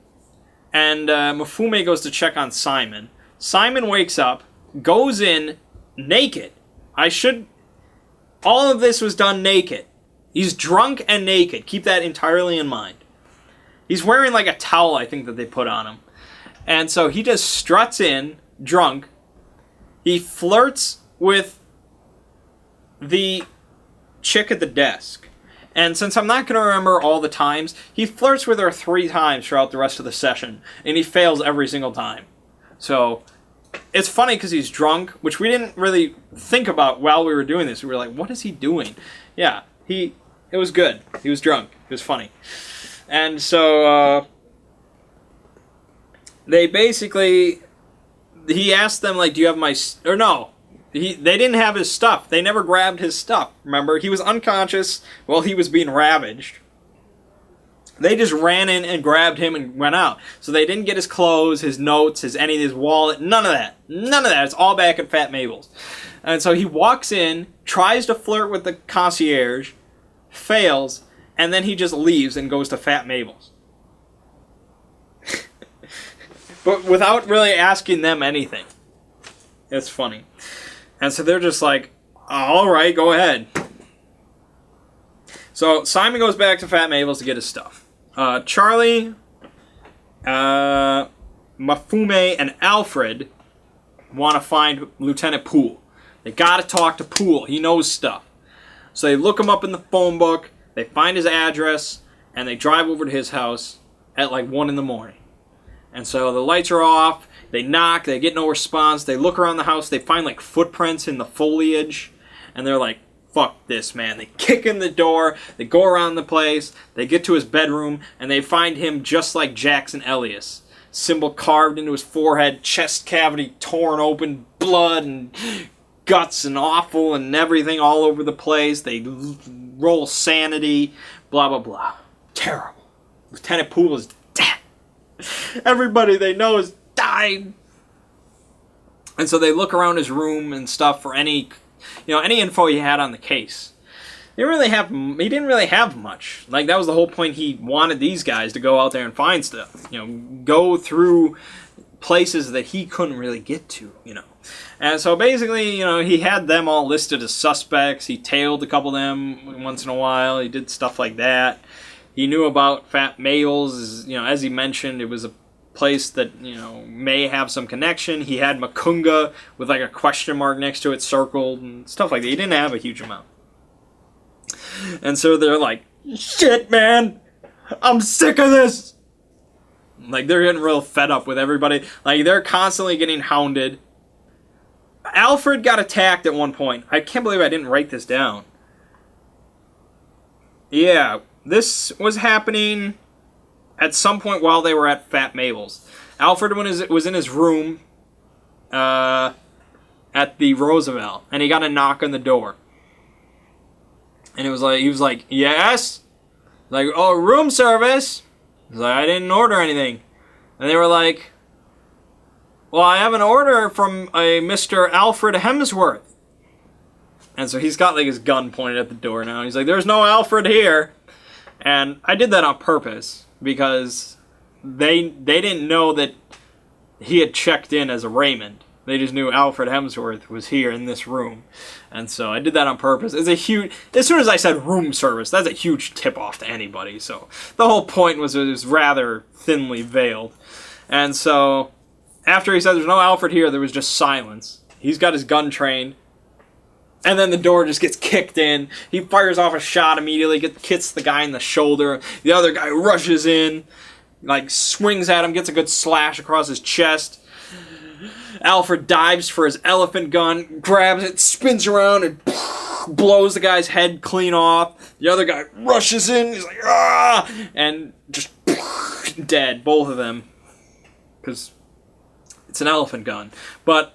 And Mifume goes to check on Simon. Simon wakes up, goes in naked. All of this was done naked. He's drunk and naked. Keep that entirely in mind. He's wearing like a towel, I think, that they put on him. And so he just struts in, drunk. He flirts with the chick at the desk. And since I'm not going to remember all the times, he flirts with her 3 times throughout the rest of the session. And he fails every single time. So it's funny because he's drunk, which we didn't really think about while we were doing this. We were like, what is he doing? Yeah, it was good. He was drunk. It was funny. And so they basically, he asked them, like, do you have my, or no, they didn't have his stuff. They never grabbed his stuff, remember? He was unconscious while he was being ravaged. They just ran in and grabbed him and went out. So they didn't get his clothes, his notes, his wallet, none of that. None of that. It's all back at Fat Mabel's. And so he walks in, tries to flirt with the concierge, fails, and then he just leaves and goes to Fat Mabel's. But without really asking them anything. It's funny. And so they're just like, all right, go ahead. So Simon goes back to Fat Mabel's to get his stuff. Charlie, Mafume, and Alfred want to find Lieutenant Poole. They got to talk to Poole. He knows stuff. So they look him up in the phone book. They find his address, and they drive over to his house at like 1 in the morning. And so the lights are off. They knock. They get no response. They look around the house. They find like footprints in the foliage, and they're like, fuck this, man. They kick in the door, they go around the place, they get to his bedroom, and they find him just like Jackson Elias. Symbol carved into his forehead, chest cavity torn open, blood and guts and awful and everything all over the place. They roll sanity, blah, blah, blah. Terrible. Lieutenant Poole is dead. Everybody they know is died. And so they look around his room and stuff for any info he had on the case. He didn't really have much. Like, that was the whole point. He wanted these guys to go out there and find stuff. Go through places that he couldn't really get to, And so basically, he had them all listed as suspects. He tailed a couple of them once in a while. He did stuff like that. He knew about Fat Mabel's. As he mentioned, it was a place that may have some connection. He had Makunga with like a question mark next to it circled and stuff like that. He didn't have a huge amount, and so they're like, shit, man, I'm sick of this. Like, they're getting real fed up with everybody. Like, they're constantly getting hounded. Alfred got attacked at one point. I can't believe I didn't write this down. Yeah, this was happening at some point while they were at Fat Mabel's. Alfred was in his room at the Roosevelt, and he got a knock on the door. And he was like, yes? Like, oh, room service? He's like, I didn't order anything. And they were like, well, I have an order from a Mr. Alfred Hemsworth. And so he's got like his gun pointed at the door now. He's like, there's no Alfred here. And I did that on purpose, because they didn't know that he had checked in as a Raymond. They just knew Alfred Hemsworth was here in this room. And so I did that on purpose. As soon as I said room service, that's a huge tip-off to anybody. So the whole point was it was rather thinly veiled. And so after he said there's no Alfred here, there was just silence. He's got his gun trained. And then the door just gets kicked in. He fires off a shot immediately, hits the guy in the shoulder. The other guy rushes in, like, swings at him, gets a good slash across his chest. Alfred dives for his elephant gun, grabs it, spins around, and blows the guy's head clean off. The other guy rushes in, he's like, ah! And just dead, both of them. Because it's an elephant gun. But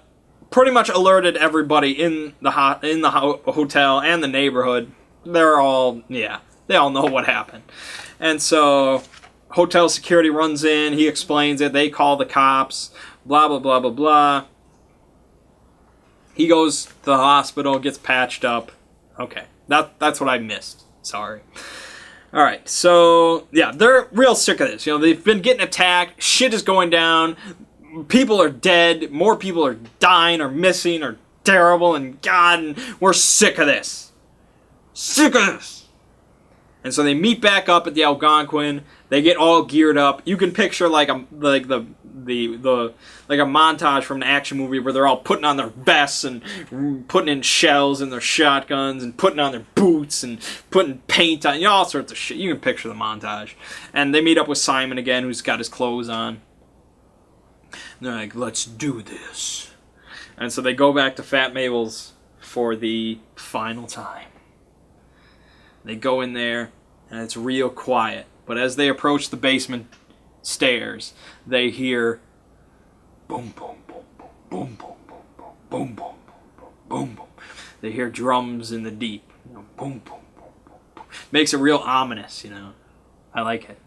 pretty much alerted everybody in the hotel and the neighborhood. They all know what happened. And so hotel security runs in, he explains it, they call the cops, blah, blah, blah, blah, blah. He goes to the hospital, gets patched up. Okay, that's what I missed. Sorry. Alright, so, yeah, they're real sick of this. They've been getting attacked, shit is going down, people are dead, more people are dying or missing or terrible, and God, and we're sick of this. Sick of this. And so they meet back up at the Algonquin. They get all geared up. You can picture like a montage from an action movie where they're all putting on their vests and putting in shells in their shotguns and putting on their boots and putting paint on, all sorts of shit. You can picture the montage. And they meet up with Simon again, who's got his clothes on. And they're like, let's do this. And so they go back to Fat Mabel's for the final time. They go in there, and it's real quiet. But as they approach the basement stairs, they hear boom, boom, boom, boom, boom, boom, boom, boom, boom, boom, boom, boom, boom. They hear drums in the deep. Boom, boom, boom, boom, boom. Makes it real ominous, I like it.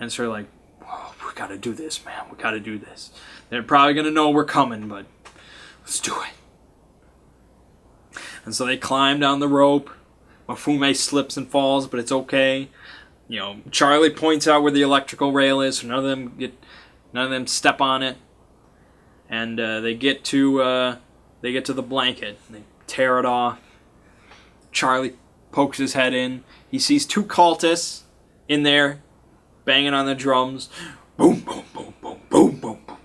And so they're like, oh, we gotta do this, man. We gotta do this. They're probably gonna know we're coming, but let's do it. And so they climb down the rope. Mafume slips and falls, but it's okay. You know, Charlie points out where the electrical rail is, so none of them step on it. And they get to the blanket. They tear it off. Charlie pokes his head in. He sees 2 cultists in there, banging on the drums. Boom, boom, boom, boom, boom, boom, boom.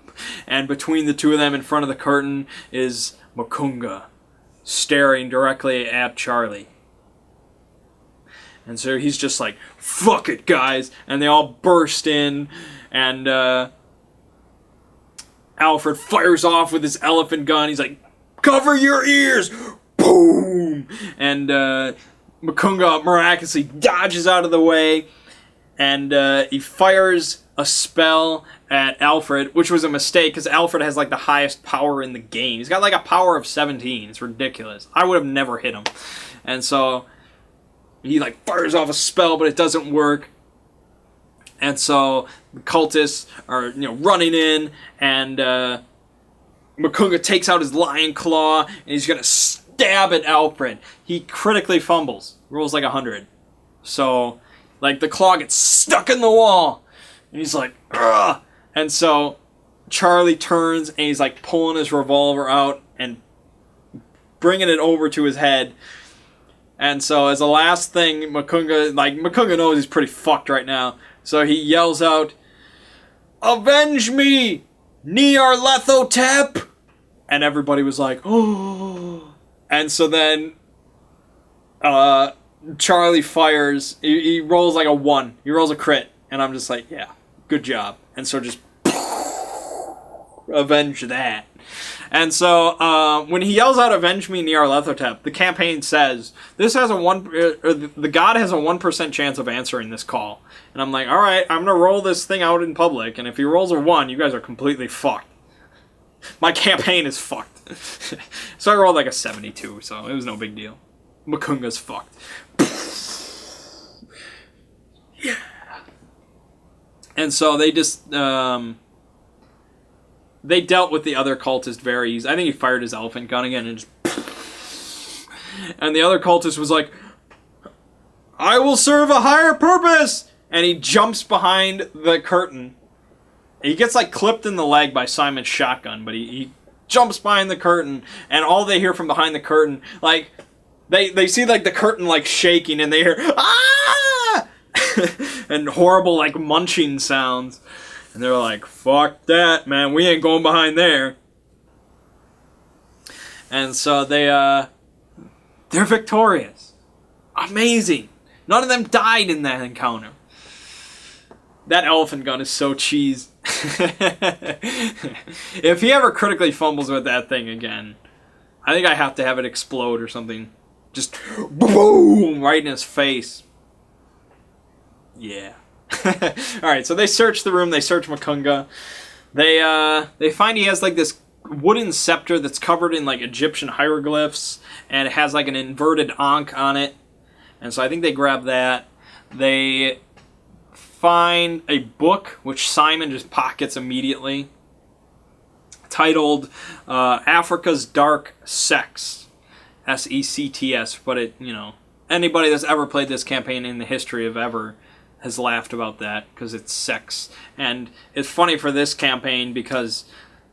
And between the 2 of them, in front of the curtain, is Makunga, staring directly at Charlie. And so he's just like, fuck it, guys. And they all burst in, and Alfred fires off with his elephant gun. He's like, cover your ears! Boom! And Makunga miraculously dodges out of the way, and he fires a spell at Alfred, which was a mistake, because Alfred has like the highest power in the game. He's got like a power of 17. It's ridiculous. I would have never hit him. And so he like fires off a spell, but it doesn't work. And so the cultists are, running in, and Makunga takes out his lion claw, and he's gonna stab at Alfred. He critically fumbles, rolls like 100. So, like, the claw gets stuck in the wall, and he's like, ugh! And so Charlie turns, and he's like pulling his revolver out and bringing it over to his head. And so as the last thing, Makunga knows he's pretty fucked right now. So he yells out, "Avenge me, Nyarlathotep!" And everybody was like, oh. And so then Charlie fires. He rolls like a 1. He rolls a crit. And I'm just like, yeah, good job. And so just avenge that. And so when he yells out, "Avenge me, Nyarlathotep," the campaign says the god has a 1% chance of answering this call. And I'm like, all right, I'm gonna roll this thing out in public, and if he rolls a 1, you guys are completely fucked. My campaign is fucked. So I rolled like a 72, so it was no big deal. Makunga's fucked. Yeah. And so they just they dealt with the other cultist very easy. I think he fired his elephant gun again and just... And the other cultist was like, "I will serve a higher purpose!" And he jumps behind the curtain. He gets like clipped in the leg by Simon's shotgun, but he jumps behind the curtain, and all they hear from behind the curtain, like, they see like the curtain like shaking, and they hear, "Ah!" and horrible like munching sounds. And they're like, fuck that, man. We ain't going behind there. And so they're victorious. Amazing. None of them died in that encounter. That elephant gun is so cheese. If he ever critically fumbles with that thing again, I think I have to have it explode or something. Just boom, right in his face. Yeah. Alright, so they search the room, they search Makunga. They find he has like this wooden scepter that's covered in like Egyptian hieroglyphs, and it has like an inverted ankh on it. And so I think they grab that. They find a book, which Simon just pockets immediately, titled Africa's Dark Sects. S-E-C-T-S, but it, anybody that's ever played this campaign in the history of ever has laughed about that, because it's sex. And it's funny for this campaign because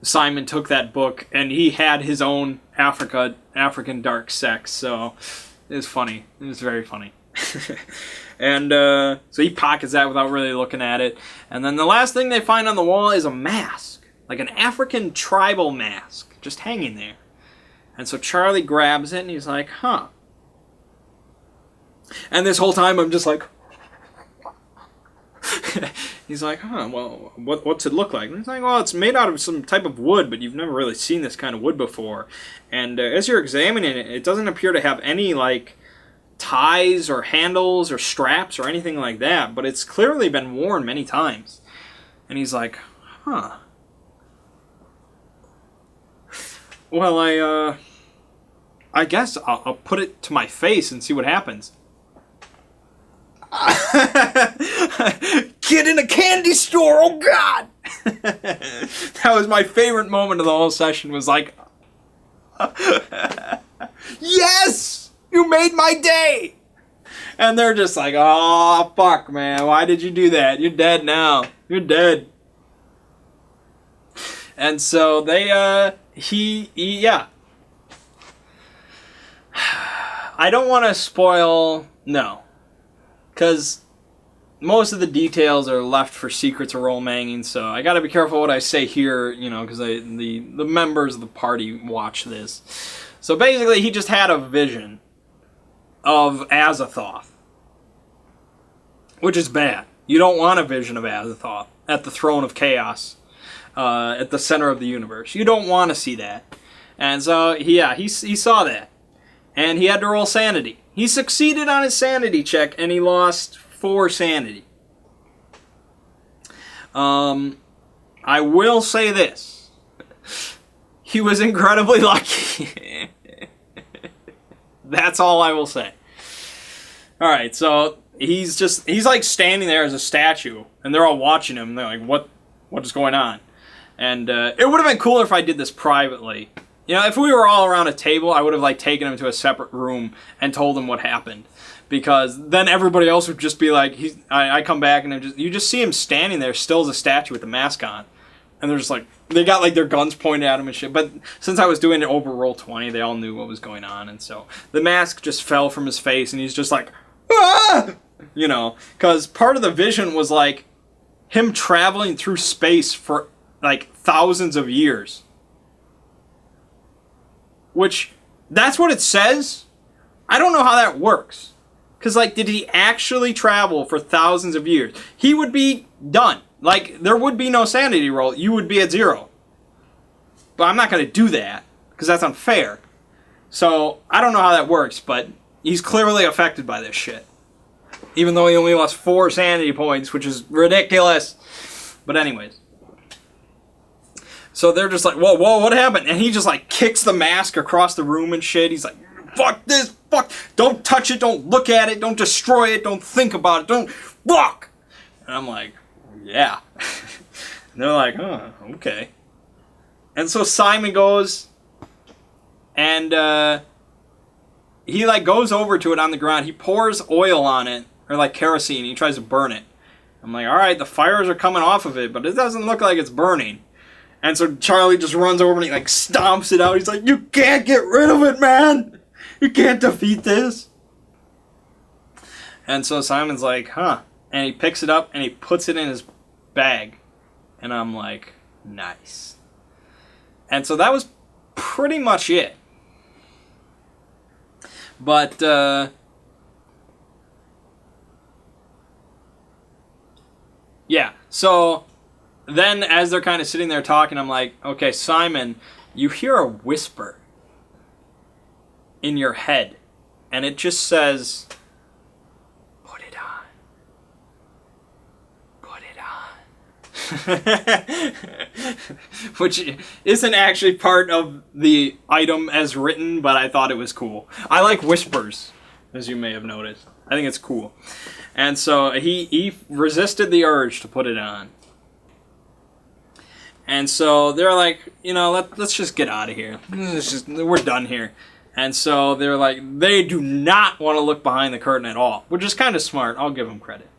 Simon took that book and he had his own African dark sex, so it's funny. It was very funny. And so he pockets that without really looking at it. And then the last thing they find on the wall is a mask, like an African tribal mask, just hanging there. And so Charlie grabs it and he's like, huh. And this whole time I'm just like, he's like, huh, well, what's it look like? And he's like, well, it's made out of some type of wood, but you've never really seen this kind of wood before. And as you're examining it, it doesn't appear to have any, like, ties or handles or straps or anything like that, but it's clearly been worn many times. And he's like, huh. Well, I guess I'll put it to my face and see what happens. kid in a candy store, oh God! That was my favorite moment of the whole session, was like, yes! You made my day! And they're just like, oh, fuck, man, why did you do that? You're dead now. You're dead. And so they, yeah. I don't want to spoil, no. Because most of the details are left for Secrets of Role Mangging, so I gotta be careful what I say here, you know, because the members of the party watch this. So basically, he just had a vision of Azathoth, which is bad. You don't want a vision of Azathoth at the throne of chaos, at the center of the universe. You don't want to see that. And so, yeah, he saw that. And he had to roll sanity. He succeeded on his sanity check, and he lost 4 sanity. I will say this. He was incredibly lucky. That's all I will say. Alright, so he's like standing there as a statue, and they're all watching him, and they're like, what is going on? And it would have been cooler if I did this privately. You know, if we were all around a table, I would have like taken him to a separate room and told him what happened. Because then everybody else would just be like, I come back and you just see him standing there still as a statue with the mask on. And they're just like, they got like their guns pointed at him and shit. But since I was doing it over Roll20, they all knew what was going on. And so the mask just fell from his face and he's just like, ah! You know, because part of the vision was like him traveling through space for like thousands of years. Which, that's what it says. I don't know how that works. Because, like, did he actually travel for thousands of years? He would be done. Like, there would be no sanity roll. You would be at 0. But I'm not going to do that, because that's unfair. So, I don't know how that works, but he's clearly affected by this shit. Even though he only lost 4 sanity points, which is ridiculous. But anyways. So they're just like, whoa, what happened? And he just, like, kicks the mask across the room and shit. He's like, fuck this, fuck. Don't touch it, don't look at it, don't destroy it, don't think about it, don't, fuck. And I'm like, yeah. And they're like, huh, okay. And so Simon goes, and he, like, goes over to it on the ground. He pours oil on it, or, like, kerosene. He tries to burn it. I'm like, all right, the fires are coming off of it, but it doesn't look like it's burning. And so Charlie just runs over and he, like, stomps it out. He's like, you can't get rid of it, man. You can't defeat this. And so Simon's like, huh. And he picks it up and he puts it in his bag. And I'm like, nice. And so that was pretty much it. But, yeah. So then as they're kind of sitting there talking, I'm like, okay, Simon, you hear a whisper in your head, and it just says, put it on. Put it on. Which isn't actually part of the item as written, but I thought it was cool. I like whispers, as you may have noticed. I think it's cool. And so he resisted the urge to put it on. And so they're like, you know, let's just get out of here. We're done here. And so they're like, they do not want to look behind the curtain at all, which is kind of smart. I'll give them credit.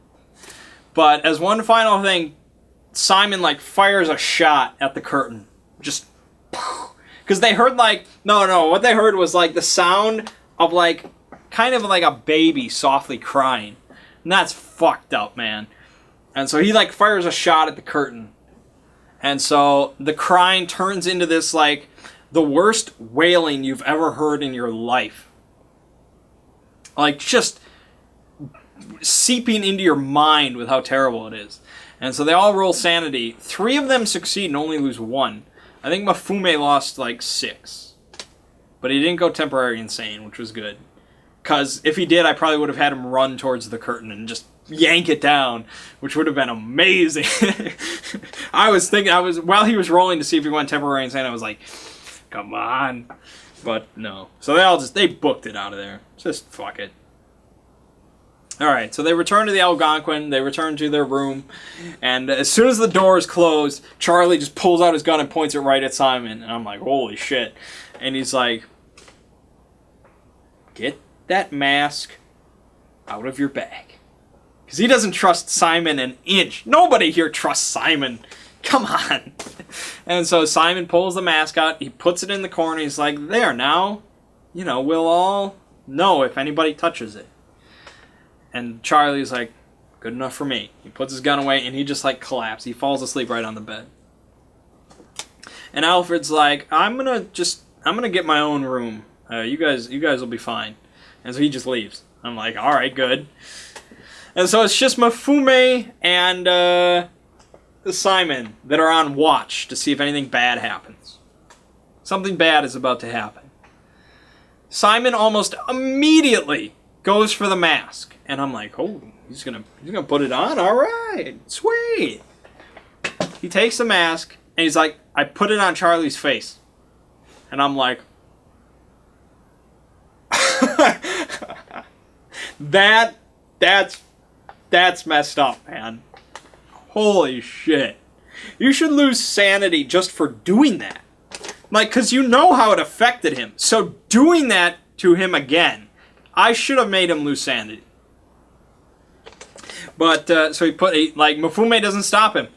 But as one final thing, Simon, like, fires a shot at the curtain. Just, because they heard, like, no, what they heard was, like, the sound of, like, kind of like a baby softly crying. And that's fucked up, man. And so he, like, fires a shot at the curtain. And so the crying turns into this, like, the worst wailing you've ever heard in your life. Like, just seeping into your mind with how terrible it is. And so they all roll sanity. 3 of them succeed and only lose 1. I think Mafume lost, like, 6. But he didn't go temporary insane, which was good. Because if he did, I probably would have had him run towards the curtain and just yank it down, which would have been amazing. I was thinking, while he was rolling to see if he went temporary insane, I was like, come on. But no. So they booked it out of there. Just fuck it. Alright, so they return to the Algonquin, they return to their room, and as soon as the door is closed, Charlie just pulls out his gun and points it right at Simon, and I'm like, holy shit. And he's like, get that mask out of your bag. Because he doesn't trust Simon an inch. Nobody here trusts Simon. Come on. And so Simon pulls the mask out, he puts it in the corner, he's like, there, now, we'll all know if anybody touches it. And Charlie's like, good enough for me. He puts his gun away and he just like collapses. He falls asleep right on the bed. And Alfred's like, I'm gonna get my own room. You guys will be fine. And so he just leaves. I'm like, all right, good. And so it's just Mifune and Simon that are on watch to see if anything bad happens. Something bad is about to happen. Simon almost immediately goes for the mask. And I'm like, oh, he's gonna put it on? All right, sweet. He takes the mask, and he's like, I put it on Charlie's face. And I'm like, that's messed up, man. Holy shit. You should lose sanity just for doing that. Like, because you know how it affected him. So doing that to him again, I should have made him lose sanity. But, so Mifune doesn't stop him.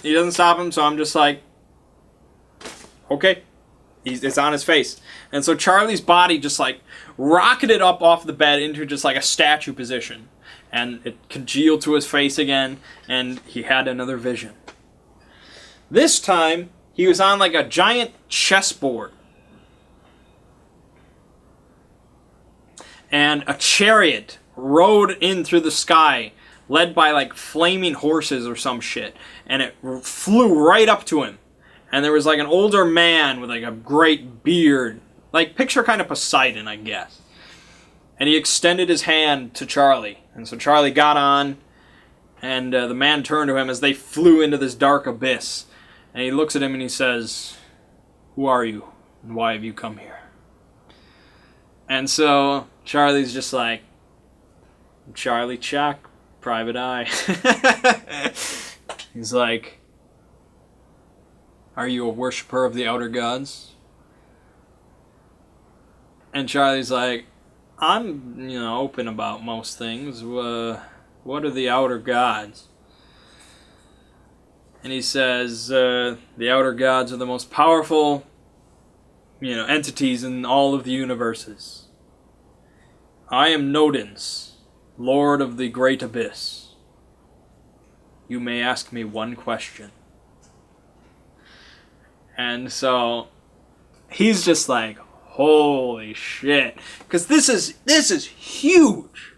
He doesn't stop him, so I'm just like, okay. It's on his face. And so Charlie's body just, like, rocketed up off the bed into just, like, a statue position. And it congealed to his face again, and he had another vision. This time, he was on, like, a giant chessboard. And a chariot rode in through the sky, led by like flaming horses or some shit, and it flew right up to him. And there was like an older man with like a great beard, like picture kind of Poseidon, I guess. And he extended his hand to Charlie, and so Charlie got on, and the man turned to him as they flew into this dark abyss. And he looks at him and he says, "Who are you, and why have you come here?" And so Charlie's just like, "Charlie Chuck, Private Eye." He's like, "Are you a worshiper of the outer gods?" And Charlie's like, "I'm, open about most things. What are the outer gods?" And he says, the outer gods are the most powerful, entities in all of the universes. I am Nodens, Lord of the Great Abyss. You may ask me one question. And so he's just like, holy shit. Because this is huge.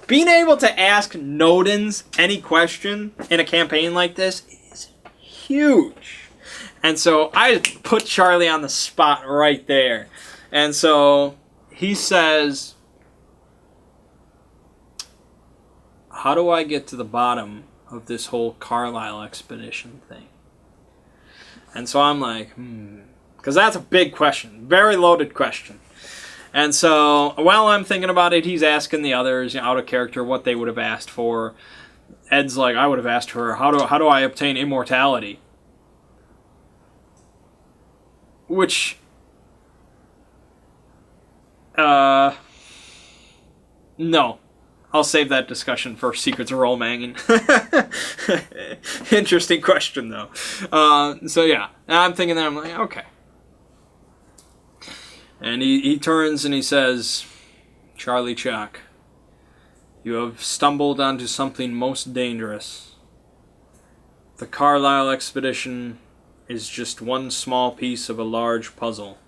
Being able to ask Nodens any question in a campaign like this is huge. And so I put Charlie on the spot right there. And so he says, how do I get to the bottom of this whole Carlisle expedition thing? And so I'm like, because that's a big question. Very loaded question. And so while I'm thinking about it, he's asking the others, out of character, what they would have asked for. Ed's like, I would have asked her, how do I obtain immortality? Which, no. I'll save that discussion for Secrets of Roll Mangging. Interesting question, though. So yeah, I'm thinking that, I'm like, okay. And he turns and he says, Charlie Chuck, you have stumbled onto something most dangerous. The Carlisle expedition is just one small piece of a large puzzle.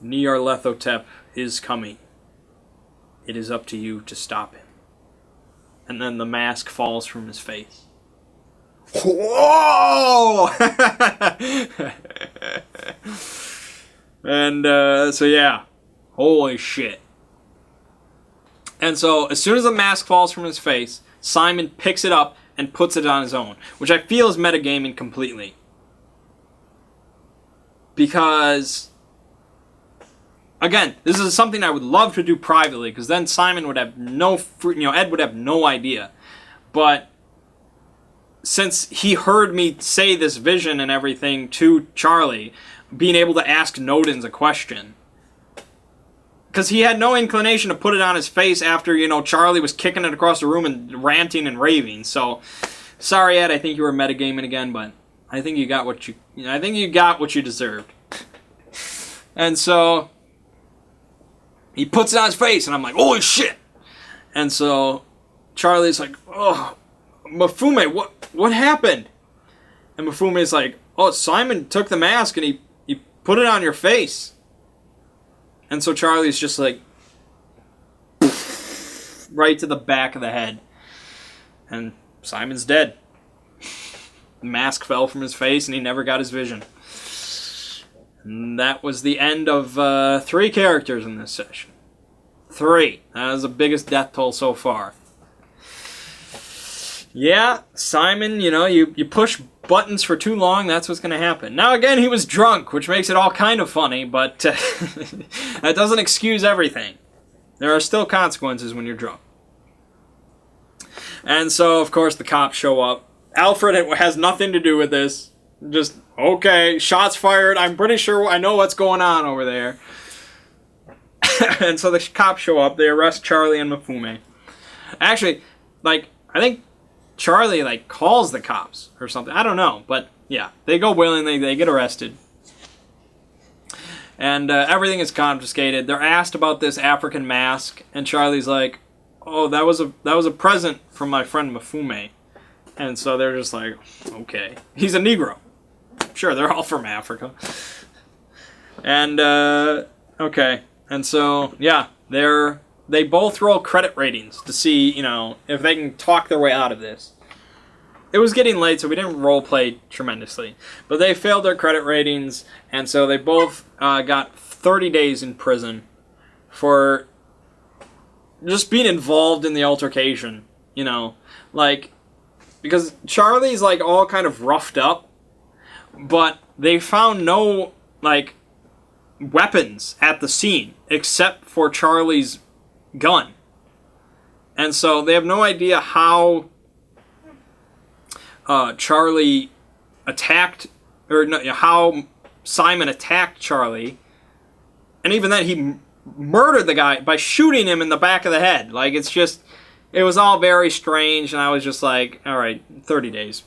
Nyarlathotep is coming. It is up to you to stop him. And then the mask falls from his face. Whoa! And, so yeah. Holy shit. And so, as soon as the mask falls from his face, Simon picks it up and puts it on his own. Which I feel is metagaming completely. Because, Again, this is something I would love to do privately, because then Simon would have Ed would have no idea. But since he heard me say this vision and everything to Charlie, being able to ask Nodens a question, because he had no inclination to put it on his face after, Charlie was kicking it across the room and ranting and raving. So, sorry, Ed, I think you were metagaming again, but I think you got what you deserved. And so he puts it on his face, and I'm like, holy shit! And so Charlie's like, oh, Mafume, what happened? And Mafume's like, oh, Simon took the mask and he put it on your face. And so Charlie's just like, right to the back of the head. And Simon's dead. The mask fell from his face and he never got his vision. And that was the end of 3 characters in this session. 3. That was the biggest death toll so far. Yeah, Simon, you push buttons for too long, that's what's going to happen. Now, again, he was drunk, which makes it all kind of funny, but that doesn't excuse everything. There are still consequences when you're drunk. And so, of course, the cops show up. Alfred has nothing to do with this. Just, okay, shots fired. I'm pretty sure I know what's going on over there. And so the cops show up. They arrest Charlie and Mafume. Actually, I think Charlie, calls the cops or something. I don't know. But, yeah, they go willingly. They get arrested. And everything is confiscated. They're asked about this African mask. And Charlie's like, oh, that was a present from my friend Mafume. And so they're just like, okay. He's a Negro. Sure, they're all from Africa. And, okay. And so, yeah, they both roll credit ratings to see, if they can talk their way out of this. It was getting late, so we didn't roleplay tremendously. But they failed their credit ratings, and so they both got 30 days in prison for just being involved in the altercation, because Charlie's, all kind of roughed up, but they found no, weapons at the scene, except for Charlie's gun. And so they have no idea how Charlie attacked, or no, how Simon attacked Charlie. And even then, he murdered the guy by shooting him in the back of the head. It was all very strange, and I was just like, all right, 30 days.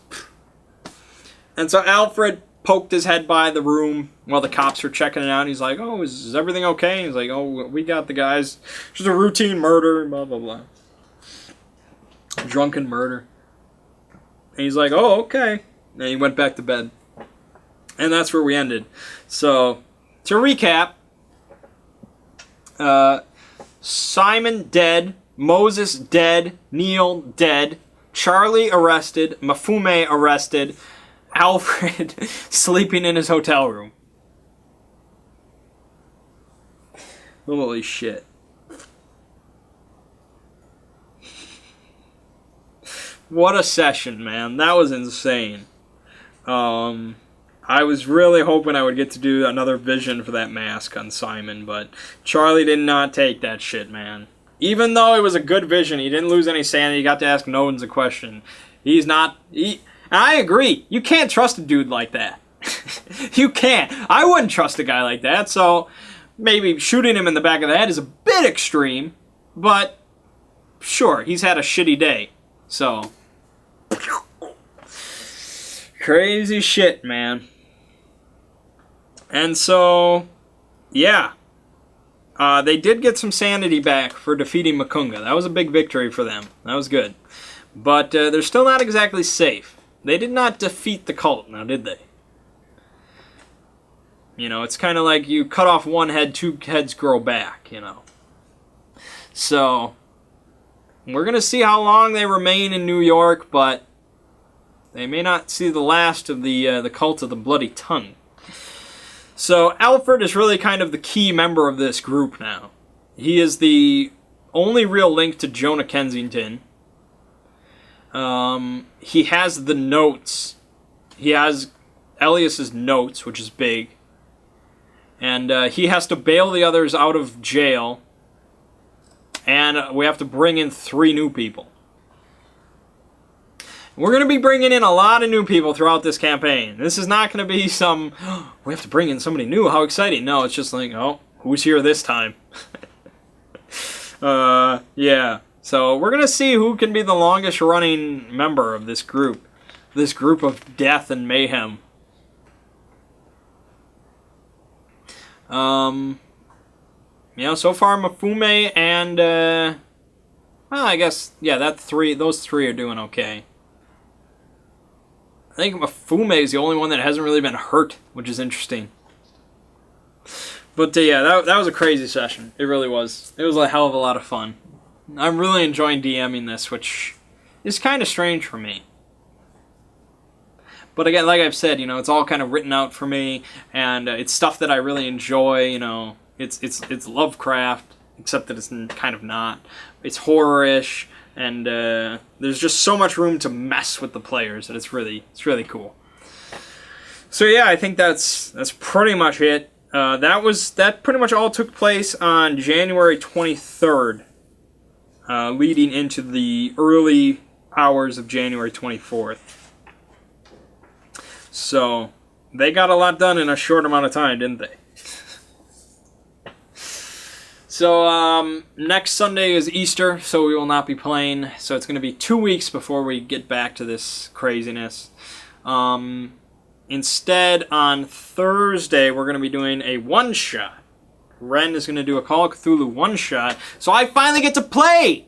And so Alfred poked his head by the room while the cops were checking it out. He's like, oh, is everything okay? He's like, oh, we got the guys. Just a routine murder, blah, blah, blah. Drunken murder. And he's like, oh, okay. And he went back to bed. And that's where we ended. So, to recap, Simon dead, Moses dead, Neil dead, Charlie arrested, Mafume arrested, Alfred sleeping in his hotel room. Holy shit. What a session, man. That was insane. I was really hoping I would get to do another vision for that mask on Simon, but Charlie did not take that shit, man. Even though it was a good vision, he didn't lose any sanity. He got to ask Nodens a question. And I agree. You can't trust a dude like that. You can't. I wouldn't trust a guy like that, so maybe shooting him in the back of the head is a bit extreme, but sure, he's had a shitty day. So, crazy shit, man. And so, yeah. They did get some sanity back for defeating Makunga. That was a big victory for them. That was good. But they're still not exactly safe. They did not defeat the cult, now did they? It's kind of like you cut off one head, 2 heads grow back, So, we're going to see how long they remain in New York, but they may not see the last of the cult of the Bloody Tongue. So, Alfred is really kind of the key member of this group now. He is the only real link to Jonah Kensington. He has the notes. He has Elias's notes, which is big. And he has to bail the others out of jail. And we have to bring in 3 new people. We're going to be bringing in a lot of new people throughout this campaign. This is not going to be some, oh, we have to bring in somebody new, how exciting. No, it's just like, oh, who's here this time? Yeah. So we're going to see who can be the longest running member of this group. This group of death and mayhem. You know, so far Mafume and, well, I guess, yeah, those 3 are doing okay. I think Mafume is the only one that hasn't really been hurt, which is interesting. But yeah, that was a crazy session. It really was. It was a hell of a lot of fun. I'm really enjoying DMing this, which is kind of strange for me. But again, like I've said, you know, it's all kind of written out for me, and it's stuff that I really enjoy. You know, it's Lovecraft, except that it's kind of not. It's horror-ish. And there's just so much room to mess with the players that it's really cool. So yeah, I think that's pretty much it. That pretty much all took place on January 23rd, leading into the early hours of January 24th. So they got a lot done in a short amount of time, didn't they? So, next Sunday is Easter, so we will not be playing. So it's going to be 2 weeks before we get back to this craziness. Instead, on Thursday, we're going to be doing a one-shot. Ren is going to do a Call of Cthulhu one-shot, so I finally get to play!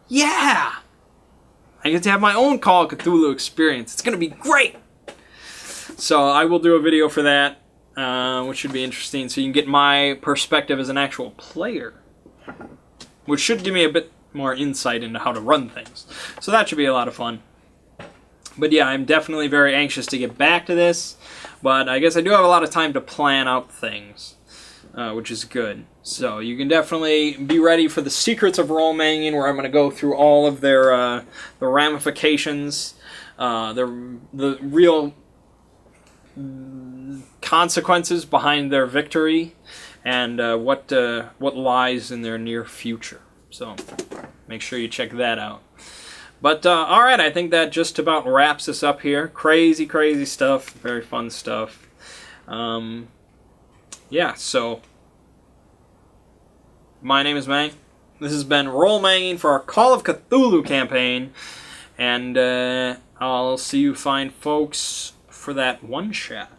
Yeah! I get to have my own Call of Cthulhu experience. It's going to be great! So I will do a video for that. Which should be interesting, so you can get my perspective as an actual player, which should give me a bit more insight into how to run things. So that should be a lot of fun. But yeah, I'm definitely very anxious to get back to this, but I guess I do have a lot of time to plan out things, which is good. So you can definitely be ready for the secrets of role mangging, where I'm going to go through all of their the ramifications, the real consequences behind their victory, and what lies in their near future. So make sure you check that out. But alright, I think that just about wraps us up here. Crazy stuff, very fun stuff. Yeah, so my name is Mang. This has been Role Mangging for our Call of Cthulhu campaign, and I'll see you fine folks for that one shot.